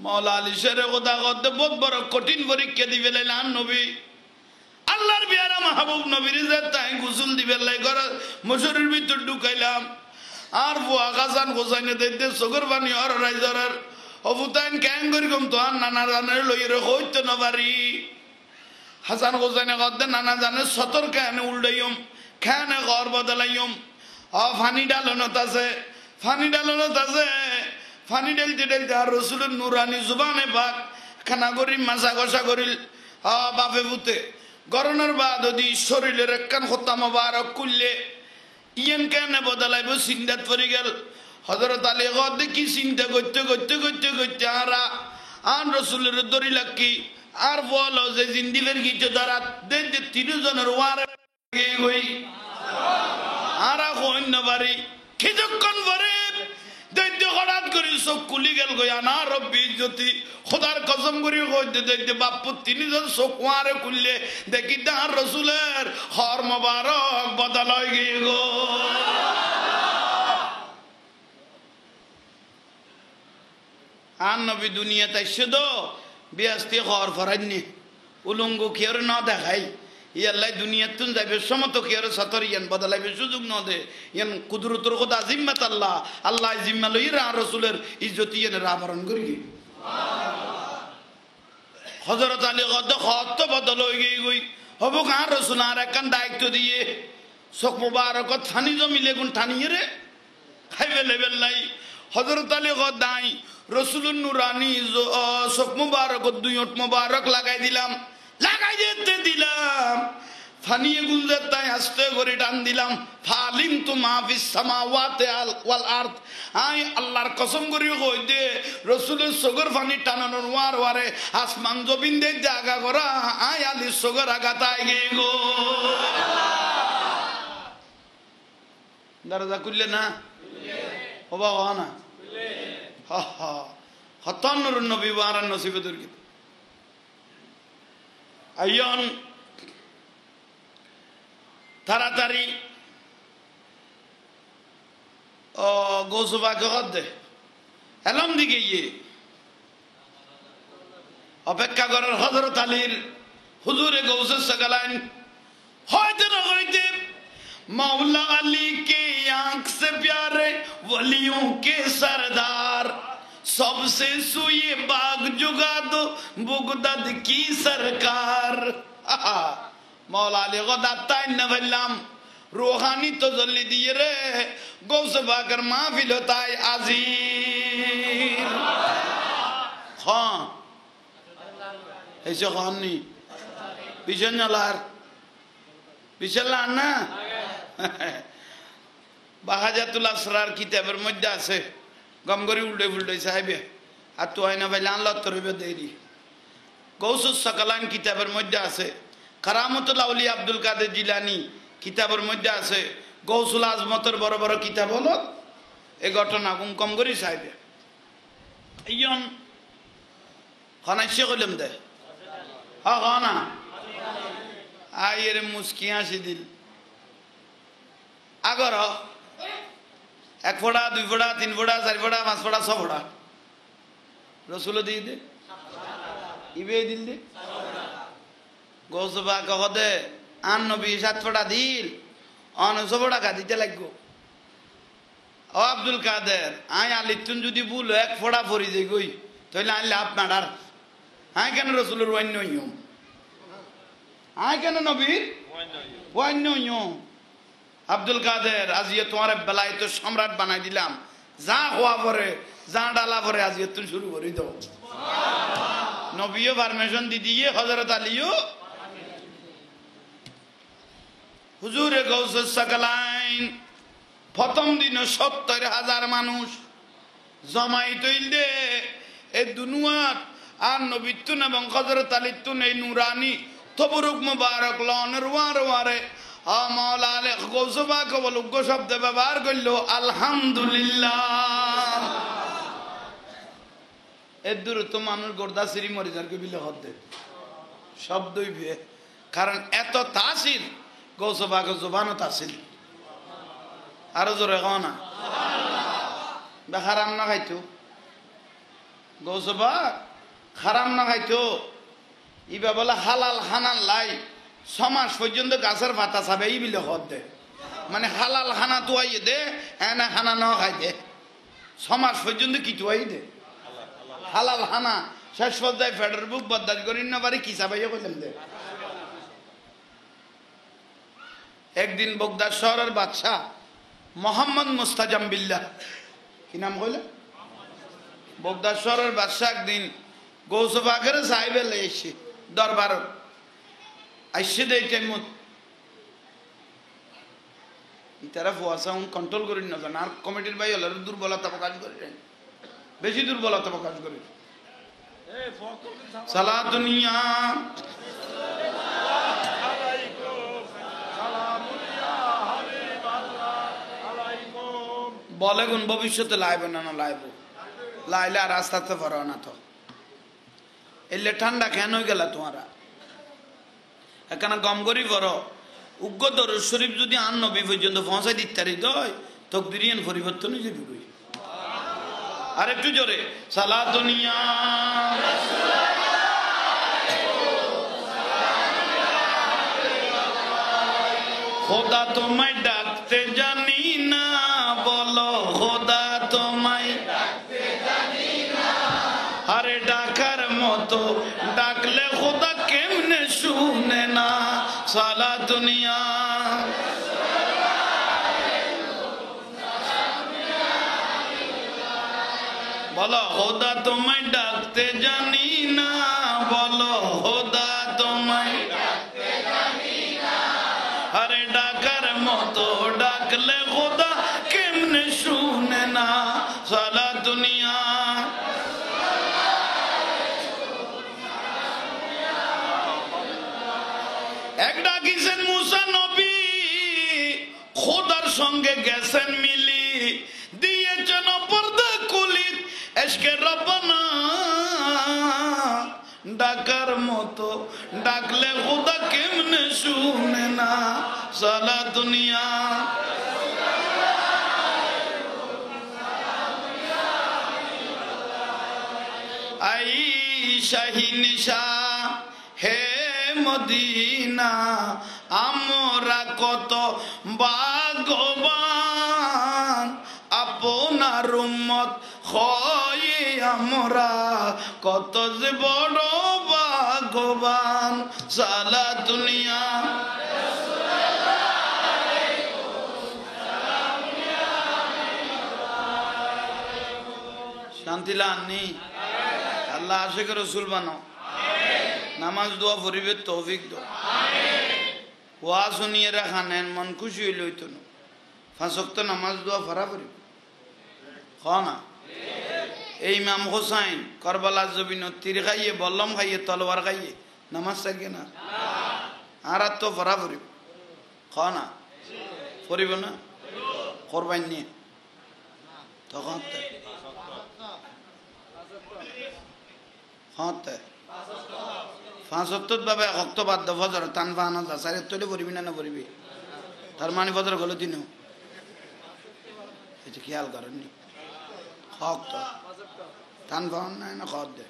মৌলা আলী শেরে কথা করতে বহুত বড় কঠিন পরীক্ষা দিবে লাইলাম নবী আল্লাহর বিয়ারা মাহবুব নবীর যে তাই গোসল দিবে লাই ঘর মশরের ভিতর ঢুকাইলাম আর বুয়া গাছান গোসাইনে দেখতে চোখের পানি আর রাইজারের অবুতাইন ক্যাং করি কম তো আর নানা জানের লইরে হইতে না পারি হাসান গোসাইনে করতে নানা জানে সতর কেন উল্টাইম খেয়ানে ঘর বদলাইম ফানি ডালনত আছে ফানি ডালনত আছে ফানি ডালতে ডালতে আর রসুলের নুরানি জুবানে পাক খানা করি মাসা কষা করিল বাপে ভূতে গরনের বাদ যদি শরীরের একখান হত্যা মোবারক করলে ইয়ান কেন বদলাইব চিন্তাত পড়ে গেল হযরত আলী গদ কি চিন্তা করতে করতে করতে করতে আন রসুলের দড়ি লাকি আর বলো যে জিন্দিলের গীতে দ্বারা দেখতে ৩ জনের ওয়ার গই আর কইন বাড়ি কিছুক্ষণ পরে দৈত্য হঠাৎ করে চোখ খুলি গেল গয়া না রব্বি ইজ্জতি খোদার কসম করি কইতে দৈত্য বাপু ৩ জন চোখ ওয়ারে খুললে দেখি তার রসুলের হর মোবারক বদল হয়ে গিয়ে গো আর নবী দুনিয়া তাই শুধু বিয়াস্তি হর ফরাইনি উলঙ্গ কেউ না দেখাই ইয়াল্লাই দুনিয়া তুন যাইবে সমত কেউ সতর ইয়ান বদলাইবে সুযোগ ন দে ইয়ান কুদরতর কথা জিম্মাত আল্লাহ আল্লাহ জিম্মা লই রা রসুলের ইজ্জত ইয়ান আবরণ করি হযরত আলী গদ খত বদল হয়ে গই গই হব কার রসুল আর একখান দায়িত্ব দিয়ে চোখ মুবারক থানি জমিলে গুণ ঠানিয়ে রে খাইবে লেবেল নাই হযরত আলী গদ দাই রসুলুন নুরানি চোখ মুবারক 2 ওট মুবারক লাগাই দিলাম লাগাই দিতে দিলাম ফানিয়ে গুলজার তাই আস্তে করে টান দিলাম ফালিম তু মাফিস সামাওয়াতি ওয়াল আরদ আই আল্লাহর কসম করি কই দে রসুলের সগর ফানি টানানোর ওয়ার ওয়ারে আসমান জমিন দে জায়গা করা আই আলী সগর আগাতাই গে গো দরজা খুললে না হবা হওয়া না হা হা হতান্নুর নবী ওয়ারান নসিবে দুর্গিত আইয়ন তাড়াতাড়ি গোসবাকে দে এলম দিকে গিয়ে অপেক্ষা করার হযরত আলীর হুজুরে গৌসে সকালাইন হয়তো না হইতে मौला अली के आंख से प्यारे वलियों के सरदार सबसे सुए बाग जुगा दो बुगदद की सरकार मौला अली को दाता नवल्लाम रूहानी तो जल्दी दिए रे गौस बाकर महफिल होता है आजीर हाँ ऐसे खान नहीं पीछे नलार पीछे लाना বাহাজাতুল আসরার কিতাবের মধ্যে আছে গম করে উল্টে উল্টে সাহেবে আর তো হয় না ভাই লাল তরবে দেরি গৌসুস সকালান কিতাবের মধ্যে আছে কারামতুল আউলিয়া আব্দুল কাদের জিলানি কিতাবের মধ্যে আছে গৌসুল আজমতের বড় বড় কিতাব হলো এই ঘটনা কম করি সাহেবে ইয়ন খানাইছে কইলাম দে হ্যাঁ খানা আয়ের মুস্কি হাসি দিল আগর 1 ফোঁটা 2 ফোঁটা 3 ফোঁটা 4 ফোঁটা 5 ফোঁটা 6 ফোঁটা রসুল দিয়ে দে ইবে দিল দে গোসবা কহদে আন নবী 7 ফোঁটা দিল অন 6 ফোঁটা কা দিতে লাগবো ও আব্দুল কাদের আই আলিতুন যদি ভুল 1 ফোঁটা পরি যাই গই তাহলে আইলে আপনার আই কেন রসুলের অন্য নিয়ম আই কেন নবীর অন্য নিয়ম আব্দুল কাদের আজিয়ে তোমার বেলায় তো সম্রাট বানাই দিলাম যা হওয়া পরে যা ডালা পরে আজিয়ে তুমি শুরু করে দাও নবীও পারমিশন দি দিয়ে হযরত আলীও হুজুরে গৌসুস সাকালাইন প্রথম দিন 70,000 মানুষ জমাইত হইলে এই দুনিয়াত আর নবীতুন এবং হযরত আলীতুন এই নুরানি তবরুক মুবারক লনের ওয়ার ওয়ারে মৌলা আলী গৌসবা কবল উগ্র শব্দ ব্যবহার করলো আলহামদুলিল্লাহ এর দূর তো মানুষ গোর্দা সিঁড়ি মরিজারকে বিলে হতে শব্দই বিয়ে কারণ এত তাসির গৌসবাকে জোবানো তাসিল আরো জোরে খাও না খারাম না খাইতো গৌসবা খারাম না খাইতো ইবা বলে হালাল হানাল লাই 6 মাস পর্যন্ত গাছের পাতা চাবে এই বিলে হত দে মানে হালাল খানা তুয়াই দে এনে খানা ন খাই দে 6 মাস পর্যন্ত কি তুয়াই দে হালাল খানা শেষ পর্যায়ে ফেডার বুক বদাজ করি না পারি কি চাবাইয়া কইলাম দে একদিন বগদাদ শহরের বাদশাহ মোহাম্মদ মুস্তাজাম বিল্লাহ কি নাম কইলে বগদাদ শহরের বাদশাহ একদিন গৌসবাগের সাহেবে এসে দরবার আইসে দেয় টাইমত তারা ফুয়াশা কন্ট্রোল করি না জান আর কমিটির ভাই হলে দুর্বলতা প্রকাশ করি বেশি দুর্বলতা প্রকাশ করি সালা দুনিয়া বলে গুণ ভবিষ্যতে লাইবে না লাইব লাইলে আর আস্তে আস্তে পড়ো না তো এলে ঠান্ডা কেন হয়ে গেল তোমারা এখানে গম করি পড়ো উগ্র দরুদ শরীফ যদি আন নবী পর্যন্ত পৌঁছাই দিতে দয় তকদিরিয়ান পরিবর্তন হয়ে যাবে আর একটু জোরে সালা দুনিয়া খোদা তোমায় ডাকতে জানি না বলো খোদা তোমায় ডাকতে জানি না আরে ডাকার মতো ডাকলে খোদা কেমনে শুনে না সালা দুনিয়া বলো খোদা তোমায় ডাকতে জানি না বলো খোদা তোমায় ডাকতে জানি না আরে ডাকার মতো ডাকলে খোদা কেমনে শুনে না সালা দুনিয়া এক ডাকিছেন মুসা নবী খোদার সঙ্গে গেছেন মিলি দিয়েছেন পর্দা কুলি এসকে রব্বানা ডাকার মতো ডাকলে খোদা কেমনে শুনে না সালা দুনিয়া আই শাহিন শাহ হে মদিনা আমরা কত ভাগ্যবান আপনার উম্মত হয়ে আমরা কত যে বড় ভাগ্যবান সালা দুনিয়া শান্তি লানি আল্লাহ আশিক রসুল বানো নামাজ দোয়া পড়িবে তৌফিক দো ওয়া শুনিয়ে রাখানেন মন খুশি হইল হইতো না 5 ওয়াক্ত নামাজ দোয়া পড়া পড়িব না এই ইমাম হোসাইন কারবালার জমিন তীর খাইয়ে বল্লম খাইয়ে তলোয়ার খাইয়ে নামাজ থাকে না আর তো পড়া পড়িব না পড়িব না করবাই নিয়ে তখন হতে 5 ওয়াক্ত ভাবে এক ওয়াক্ত বাদ দাও ফজর টান ফানা সারে তোলে পড়িবি না পড়িবি তার মানে ফজর গলো দিনও এটা খেয়াল করেননি হক তো টান ফান নাই না খত দে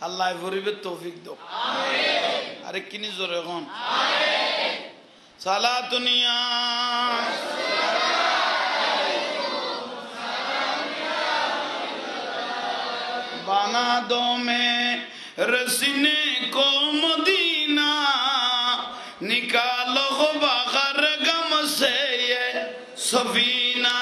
আল্লাহ পড়িবে তৌফিক দাও আমিন আরে কিনি জোরে এখন আমিন সালা দুনিয়া बना दो मैं रसीने को मदीना निकालो बाहर गम से ये सफीना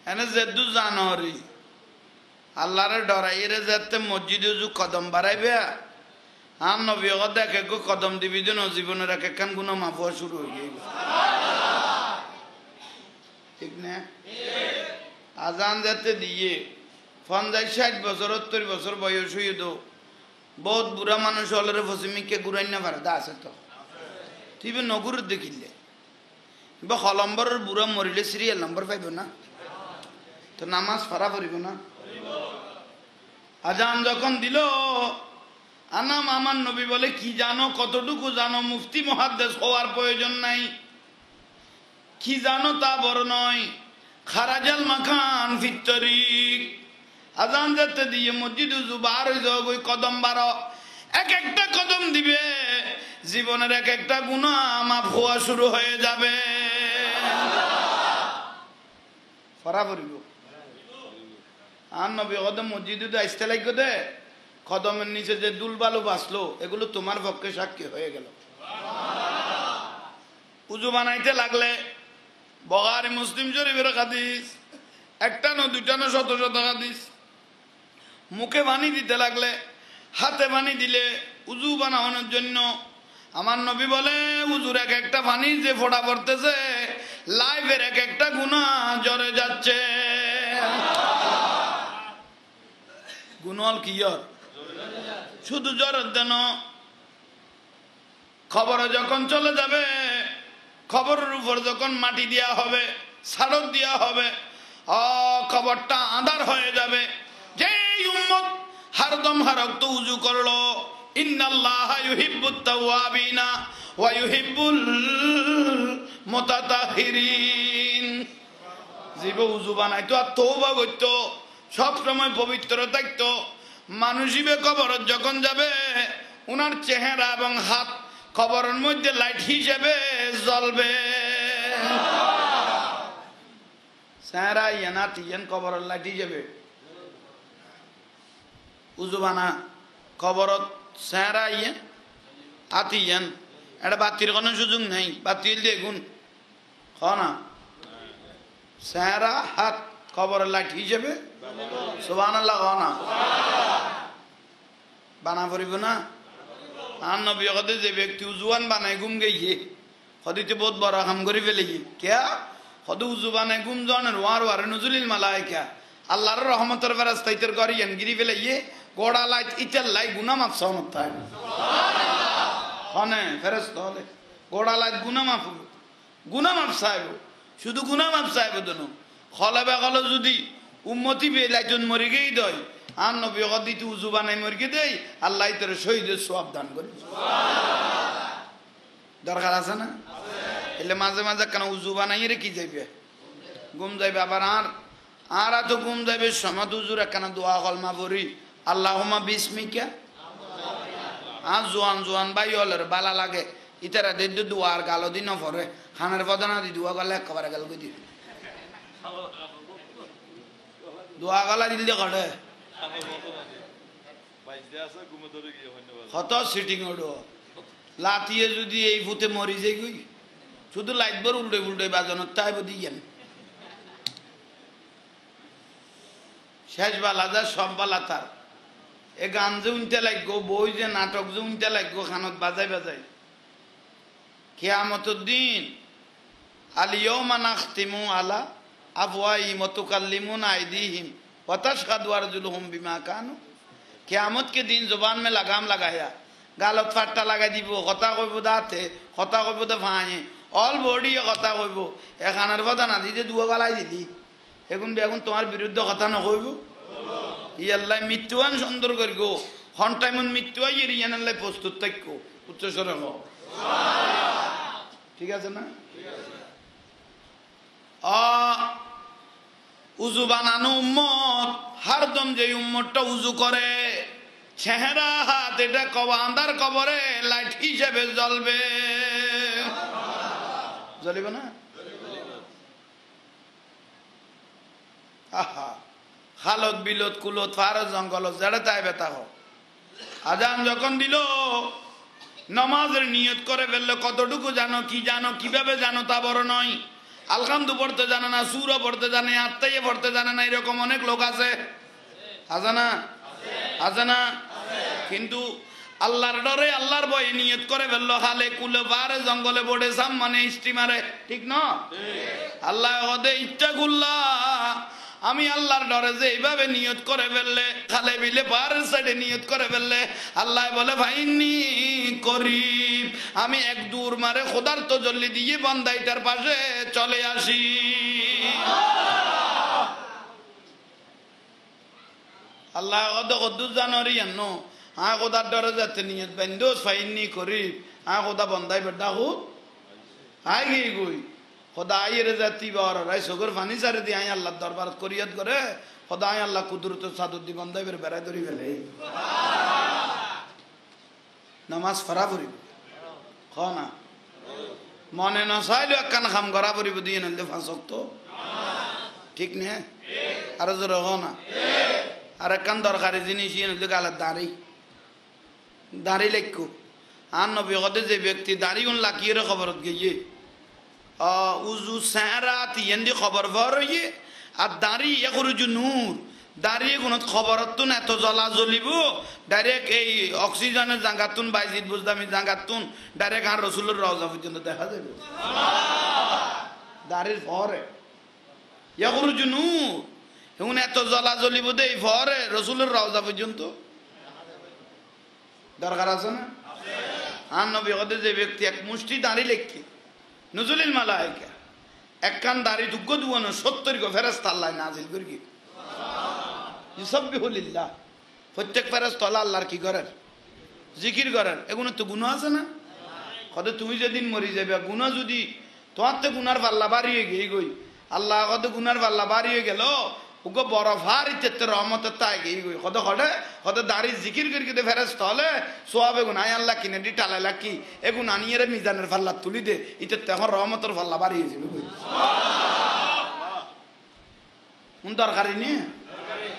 एने जद्दू जानोरी अल्लाह रे डराई रे जत्ते मस्जिदे जो कदम बाराइबे आम नबी देखे गो कदम दिबी दिन जीवन रखे कान गुना माफुआ शुरू हो गई ठीक ना आजान जाते दिए 50-60 বছর 70 বছর বয়স হয়ে দো বহুত বুড়া মানুষ হলে পশ্চিমিককে ঘুরাই না পারে দা আছে তো তুই নগুর দেখিলে বা কলম্বরের বুড়া মরিলে সিরিয়াল নম্বর পাইব না তো নামাজ ফারা পড়িব না আজান যখন দিল আনাম আমার নবী বলে কি জানো কতটুকু জানো মুফতি মুহাদ্দিস হওয়ার প্রয়োজন নাই কি জানো তা বড় নয় খারাজাল মাখান ফিতরিক আজান যেতে দিয়ে মসজিদ বার হয়ে যাও ওই কদম বারো এক একটা কদম দিবে জীবনের এক একটা গুনাহ মাফ হওয়া শুরু হয়ে যাবে ফরা পড়িব আর নবী কদম মসজিদে আসতে লাগবে দে কদমের নিচে যে দুলবালু বাঁচলো এগুলো তোমার পক্ষে সাক্ষী হয়ে গেল উজু বানাইতে লাগলে বুখারী মুসলিম শরীফের হাদিস একটা না দুইটা না শত শত হাদিস মুখে পানি দিতে লাগলে হাতে পানি দিলে উজু বানানোর জন্য আমার নবী বলে উজুর এক একটা পানি যে ফোঁটা পড়তেছে লাইফের এক একটা গুনাহ ঝরে যাচ্ছে গুনাহ কি শুধু জ্বরের দেন খবরে যখন চলে যাবে খবরের উপর যখন মাটি দেওয়া হবে সারক দেওয়া হবে খবরটা আঁধার হয়ে যাবে যে উম্মত হরদম হরক্ত উজু করলো ইন্নাল্লাহা ইউহিব্বুত তাওয়াবিনা ওয়া ইউহিব্বুল মুতাতাহিরিন জীব উজু বানাইতো আর তওবা করতো সব সময় পবিত্র থাকতো মানুষিবে কবরত যখন যাবে উনার চেহারা এবং হাত কবরের মধ্যে লাইট হিসেবে জ্বলবে চেহারা ইয়ানা তিয়ান কবরের লাইট হিসেবে উজুবানা কবরত চেহারা ইয়ান আতিয়ান এটা বাতির কোনো সুযোগ নাই বাতিল দেখুন না চেহারা হাত কবরের লাইট হিসেবে সুবহানাল্লাহ না বানা পড়িব না আর নবী কদে যে ব্যক্তি উজুয়ান বানায় ঘুম গিয়ে হদিতে বহুত বড় কাম করে ফেলে কে হদু উজু বানায় ঘুম জনের ওয়ার নজুলিল মালাইকা আল্লাহর রহমতের ফেরেশতাইতের করিয়েন গিরি ফেলে গোড়া লাইট ইটার লাই গুনাহ মাফ সহমত তাই হনে ফেরেশতা হলে গোড়া লাইট গুনাহ মাফ সাহেব শুধু গুনাহ মাফ সাহেব দনো খলে বেগল যদি উম্মতি বে লাইটন মরি গেই দয় আর নবী কদিতে উজু বানাই মরিকে দেই আল্লাহ তোর শহীদের সওয়াব দান করে দরকার আছে না এলে মাঝে মাঝে কেন উজু বানাই রে কি যাইবে ঘুম যাইবে আবার আর তো ঘুম যাইবে সমাদ উজুর কেন দোয়া কলমা পড়ি আল্লাহুম্মা বিসমিকা আর জোয়ান ভাই হলের বালা লাগে ইতারা দেদ দোয়ার গালো দিন পরে খানের পদনা দি দোয়া গলে একেবারে গেল কই দি দোয়া গলা দিল দিয়ে কড়ে কত সিটিং ওডো লাতিয়ে যদি এই ভূতে মরি যাই গই শুধু লাইট বার উল্টে বাজানোর তাই দিয়েন শেষ বালা যা সব বালা তার এ গান যে উনতে লাগবো বই যে নাটক যে উনতে লাগবো খানত বাজাই কিয়ামতের দিন আলিয়াউমা নাখতিমু আলা আফওয়াহিহিম ওয়া তুকাল্লিমুনা আইদিহিম ওয়া তাশহাদু আরজুলুহুম বিমা কানু কিয়ামত के दिन जुबान में लगाम लगाया गालत फाट्टा लगा দিব কথা কইব দাতে কথা কইব তো ভাঁয়ে অল বডি কথা কইব এখানের কথা না দিতে দুয়া গলাই দিলি এখন তোমার বিরুদ্ধে কথা না কইব ই আল্লাহ মৃত্যুয়ান সুন্দর করিগো হন টাইমন মৃত্যুয়াই ইয়ান আল্লাহ প্রস্তুত থাকো উচ্চ স্বরে হও ঠিক আছে না উজু বানানো উম্মত হরদম যে উম্মতটা উজু করে চেহারা হাত এটা আন্ধার কবরে লাইট হিসেবে জ্বলবে জ্বলিবে না আহা খালত বিলত কুলত ফারজ জঙ্গল জেড়ে তাই বেতা হোক আজান যখন দিল নামাজের নিয়ত করে ফেললো কতটুকু জানো কি জানো কিভাবে জানো তা বড় নয় আলহামদু পড়তে জানে না সুরও পড়তে জানে আত্মাইয়ে পড়তে জানে না এরকম অনেক লোক আছে আছে না কিন্তু আল্লাহর ডরে আল্লাহর ভয়ে নিয়ত করে ফেললো হালে কুলে পারে জঙ্গলে বোর্ডে সাম মানে স্টিমারে ঠিক না আল্লাহ হদে ইত্তাকুল্লাহ আমি আল্লাহর ডরে যে এইভাবে নিয়ত করে ফেললে, খালে বিলে পাহাড়ের সাইডে নিয়ত করে ফেললে, আল্লাহ বলে ফাইন্নি করিব, আমি এক দূর মারে খোদার তো জল্লি দিয়ে বান্দাইটার পাশে চলে আসি। আল্লাহ কত জানুয়ারি আনো খোদার ডরে যাতে নিয়ত বান্ধোস ফাইন্নি করিব, খোদা বন্দাই ডাকু আই গই গই খোদা আইরে জাতি বার রাই সগর ফানি সারে দি আই আল্লাহ দরবার করিয়ত করে খোদা আই আল্লাহ কুদরত সাদুদ দি বন্দাই বের বেড়াই ধরি ফেলে নামাজ ফরা পড়িব খানা মনে না চাইলো একখান খাম করা পড়িব দিয়ে নইলে ফাঁসক তো ঠিক নে আর জোর না আর একখান দরকারি জিনিস ইয়ে নইলে গালের দাড়ি দাড়ি লেখো আর নবী কদে যে ব্যক্তি দাড়ি উন লাকিয়ে খবরত গিয়ে উজু সারাত ইয়েন্দি খবর ভরিয়ে আর দাড়ি এখরুজু নূর দাঁড়িয়ে কোনো খবরতুন এত জ্বলা জ্বলিব ডাইরেক্ট এই অক্সিজেনের জাঙ্গাতুন বাইজিদ বুঝদামি জাঙ্গাতুন ডাইরেক্ট আর রসুলের রওজা পর্যন্ত দেখা যাবে দাড়ির ফরে এখরুজু নূর এখন এত জ্বলা জ্বলিব দে এই ফরে রসুলের রওজা পর্যন্ত দরকার আছে না? আর নবী কদে যে ব্যক্তি এক মুষ্টি দাঁড়ি লেখে নজরুল মালায়েকা একখান দাড়ি দুগ্গ দুয়ানো 70 গো ফেরেশতা আল্লাহ নাজিল করি ইউসাব্বিহুলিল্লাহ প্রত্যেক ফেরেশতা আল্লাহর কি করেন জিকির করেন এগুলো তো গুনাহ আছে না কদে তুমি যেদিন মরি যাবে গুনাহ যদি তোমার তো গুনার পাল্লা বাড়িয়ে গিয়ে গই আল্লাহ কদে গুনার পাল্লা বাড়িয়ে গেল উগো বড় ভারিতে রহমতের তাই গিয়ে গই কদে কদে কদে দাড়ি জিকির করি কিন্তু ফেরেশতা হলে সোয়াবে গুনাহ আল্লাহ কিনে দি টালাইলা কি এগুন আনিয়ে মিজানের পাল্লা তুলি দে ইতে তখন রহমতের পাল্লা বাড়িয়ে যাবে কোন দরকারি নে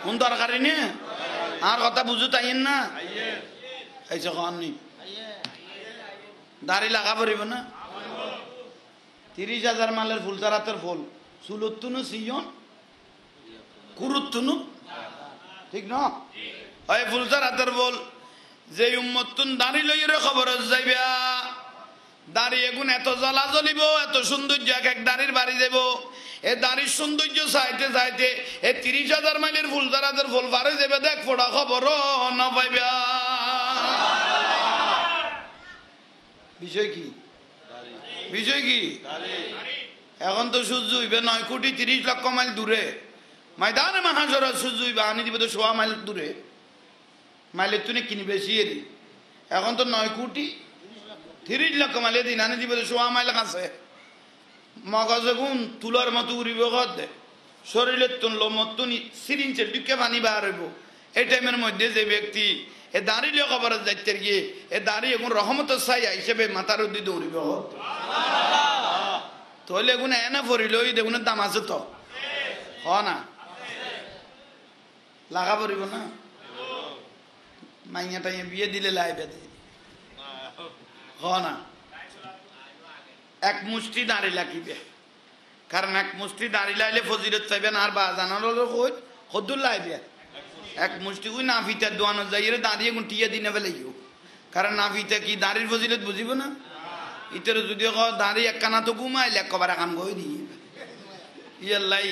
কোন দরকারি নে আর কথা বুঝু তাইন না এইসব খান নি দাড়ি লাগা পড়িব না 30,000 মালের ফুল চারাতের ফুল সুলুত্তুনু সিয়ন কুরুত্তুনু ঠিক না ওই ফুল চারাতের ফুল যে উম্মতুন দাড়ি লইরে খবর যাইবা দাড়ি এগুন এত জ্বলা জ্বলিব এত সৌন্দর্য এক দাড়ির বাড়ি যাব এ দাড়ির সৌন্দর্য চাইতে চাইতে এ 30,000 মাইলের ফুল চারাতের ফুল বাড়ি যাবে দেখ ফোড়া খবর না পাইবা বিষয় কি বিষয় কি এখন তো সূর্য হইবে 9 কোটি 30 লক্ষ মাইল দূরে ময়দানে মাহাজরা সূর্য হইবে আনি দিবে তো 100 মাইল দূরে মাইলের তুই কিনি বেশি এরি এখন তো 9 কোটি 30 লক্ষ মাইলে দিন আনি দিবে তো 100 মাইল কাছে মগজে গুণ তুলার মতো উড়িব দে শরীরের তুন লোমতুন সিরিঞ্চের দিকে পানি বার হইব এই টাইমের মধ্যে যে ব্যক্তি এ দাঁড়িয়ে খবরের যাইতে গিয়ে এ দাঁড়িয়ে এখন রহমতের ছায়া হিসেবে মাথার উদ্দি দৌড়িব তাহলে এগুন এনে পড়িল এগুনের দাম আছে তো হ না লাগা পড়িব না মাইয়া টাইয়া বিয়ে দিলে লাইবে হ না এক মুষ্টি দাঁড়ি লাগিবে কারণ এক মুষ্টি দাঁড়ি লাইলে ফজিরত চাইবেন আর বা জানার হদ্দুর লাইবে এক মুষ্টি ওই নাফিতে দোয়ানো যাই দাঁড়িয়ে গুটিয়ে দিনে ফেলাইও কারণ নাফিতে কি দাঁড়ির ফজিরত বুঝিব না ইতের যদি দাঁড়িয়ে এক কানা তো ঘুমাইলে একবার কাম করে দিয়ে ইয়াল্লাই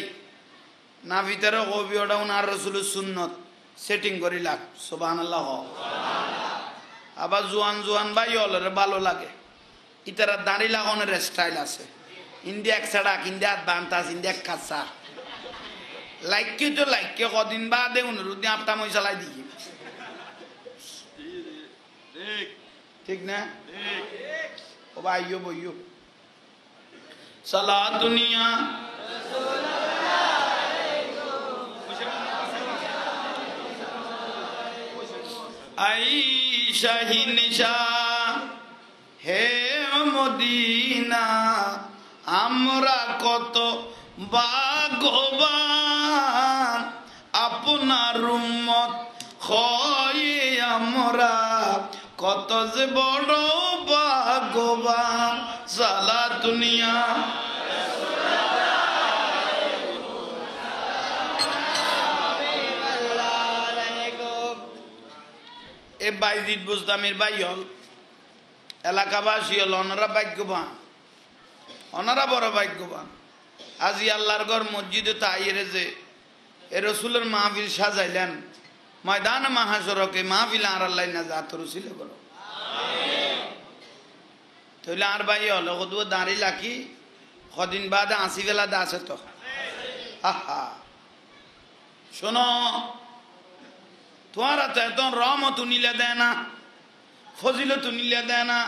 নাফিতের কবি ওটা উনার রসুলের সুন্নত সেটিং করি লাগ সুবহানাল্লাহ আবার জোয়ান জোয়ান ভাই হলের ভালো লাগে ইতারা দাঁড়ি লাগানোর স্টাইল আছে ইন্ডিয়া এক সাড়াক ইন্ডিয়া বান্তাস ইন্ডিয়া কাঁচা লাইকে তো লাইকে কদিন বাদে অনুরোধ আপটা মই চালাই দিই ঠিক না ও ভাইও বইও সালা দুনিয়া আই শাহিন শাহ হে মদিনা আমরা কত ভাগ্যবান আপনার উম্মত হয়ে আমরা কত যে বড় ভাগ্যবান সালা দুনিয়া এ বাইজিদ বুঝতামের ভাই হল এলাকাবাসী হল ওনারা ভাগ্যবান ওনারা বড় ভাগ্যবান আজি আল্লাহর ঘর মসজিদে তাইরে যে এ রসুলের মাহফিল সাজাইলেন ময়দান মাহাশরকে মাহফিল আর আল্লাহ না জাত রসিল করো তাহলে আর ভাই হলো কদু দাঁড়ি লাখি কদিন বাদে আসি বেলা দা আছে তো আহা শোনো তোমার তো এত রহমত নিলে দেয় না ফজিলত নিলে দেয় না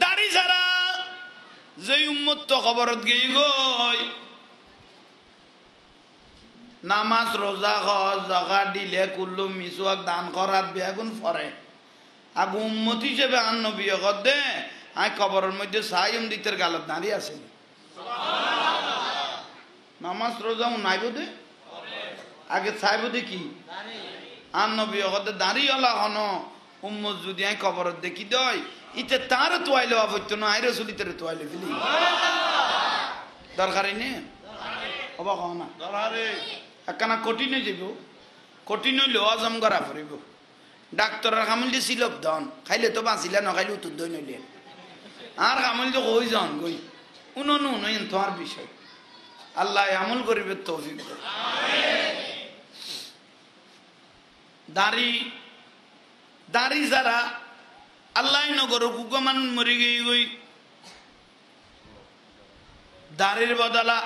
দাড়ি ছাড়া যে উম্মত তো খবরত গেই গই নামাজ রোজা হজ জাকাত দিলে কুল্লু মিসওয়াক দান করাত বেগুন ফরে আগু উম্মত হিসেবে আন নবী হক দে আই খবরের মধ্যে সাইম দিতের গালত দাঁড়িয়ে আছে নামাজ রোজা নাইব দে আগে চাইব দেখি আন নবী হক দে দাঁড়িয়ে হলা হন উম্মত যদি আই খবরত দেখি দই ইতে তার তোয়াইলে অবৈত্য না আইরে চলিতে তোয়াইলে ফেলি দরকারই নে অবাক হ না একখানা কঠিন হয়ে যাব কঠিন হইলেও হজম করা পড়িব ডাক্তারের কামল দিয়ে সিলক দন খাইলে তো বাঁচিলে নখাইলে উত্তর দই নইলে আর কামল তো কই যান গই উনন উনয়ন তোমার বিষয় আল্লাহ আমল করিবে তৌফিক দাড়ি দাড়ি যারা আল্লাহ নগর কুকমান মরি গই গই দাড়ির বদলা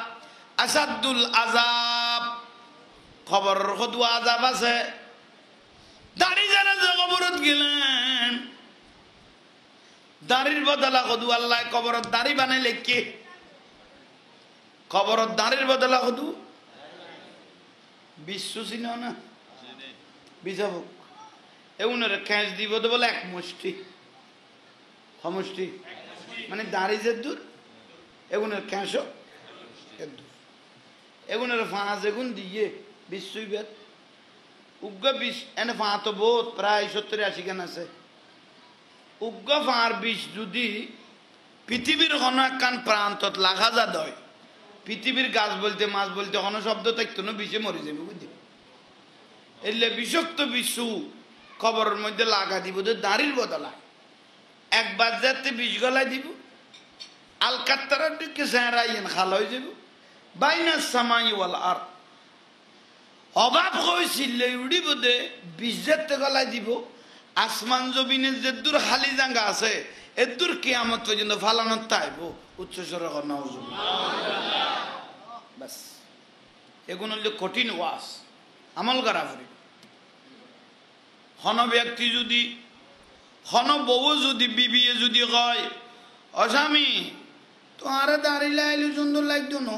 আসাদুল আজাব খবর কদু আজাব আছে দাড়ি যারা কবরত গেলেন দাড়ির বদলা কদু আল্লাহ কবরত দাড়ি বানাইলে কে খবরত দাড়ির বদলা কদু বিশ্ব চিন না বিজাবক এগুনের খেঁচ দিব তো বলে এক মুষ্টি সমষ্টি মানে দাড়ি যে দূর এগুনের খেঁচো এগুনের ফাঁস এগুন দিয়ে বিশ্বই বেদ উগ্র বিষ এনে ফাঁ তো বহুত প্রায় 70-80 গান আছে উগ্র ফাঁর বিষ যদি পৃথিবীর কোনো একখান প্রান্তত লাগা যা দয় পৃথিবীর গাছ বলতে মাছ বলতে কোনো শব্দ থাকতো না বিষে মরে যাবে বুঝলি এলে বিষাক্ত বিশ্ব খবরের মধ্যে লাগা দিব তো দাঁড়ির বদলায় একবার যাতে বিষ গলায় দিব আলকাত্তারার দিকে সেরাইন খাল হয়ে যাব বাইনা সামাই ওয়াল আর অভাব হয়েছিল উড়িব দে বিষ যাতে গলায় দিব আসমান জমিনের যে দূর খালি জায়গা আছে এর দূর কিয়ামত পর্যন্ত ফালানোর তাইব উচ্চস্বরে বাস এগুলো হলে কঠিন ওয়াস আমল করা পড়ি হন ব্যক্তি যদি হন বউ যদি বিবিয়ে যদি কয় অস্বামী তোমার দাঁড়িয়ে আইলে সুন্দর লাগতো না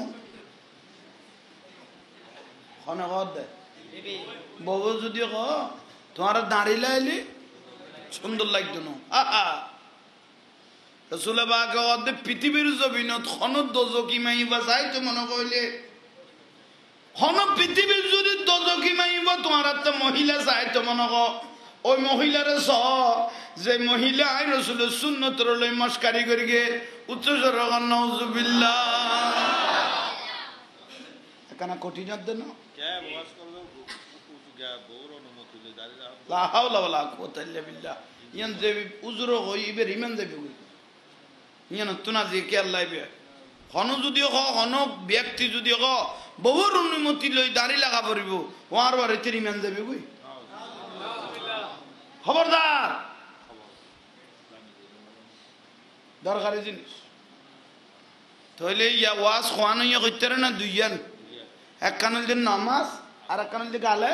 হন দে বউ যদি ক তোমার দাঁড়িয়ে আইলে সুন্দর লাগতো না রসুল বাকে পৃথিবীর জমিনত হন দজকি মাইবা চাই তো মনে কইলে হন পৃথিবীর যদি দজকি মাইব তোমার তো মহিলা চাই তো মনে ওই মহিলার স যে মহিলা আই রসুলের সুন্নতর লই মস্কারি করি গে উচ্চস্বর নওজুবিল্লাহ এখানে কঠিন দেন লা হাওলা ওয়ালা কুওয়াতা ইল্লা বিল্লাহ ইয়ান যে উজুর হইবে রিমান যাবে ইয়ান তুনা যে কে আল্লাহ বে হন যদি হন ব্যক্তি যদি বহুর অনুমতি লই দাড়ি লাগা পড়িব ওয়ার বাড়িতে রিমান যাবে কই খবরদার দরকারি জিনিস তাহলে ইয়া ওয়াজ খোয়ানো ইয়া করতে না দুইয়ান এক কানল নামাজ আর এক কানল গালে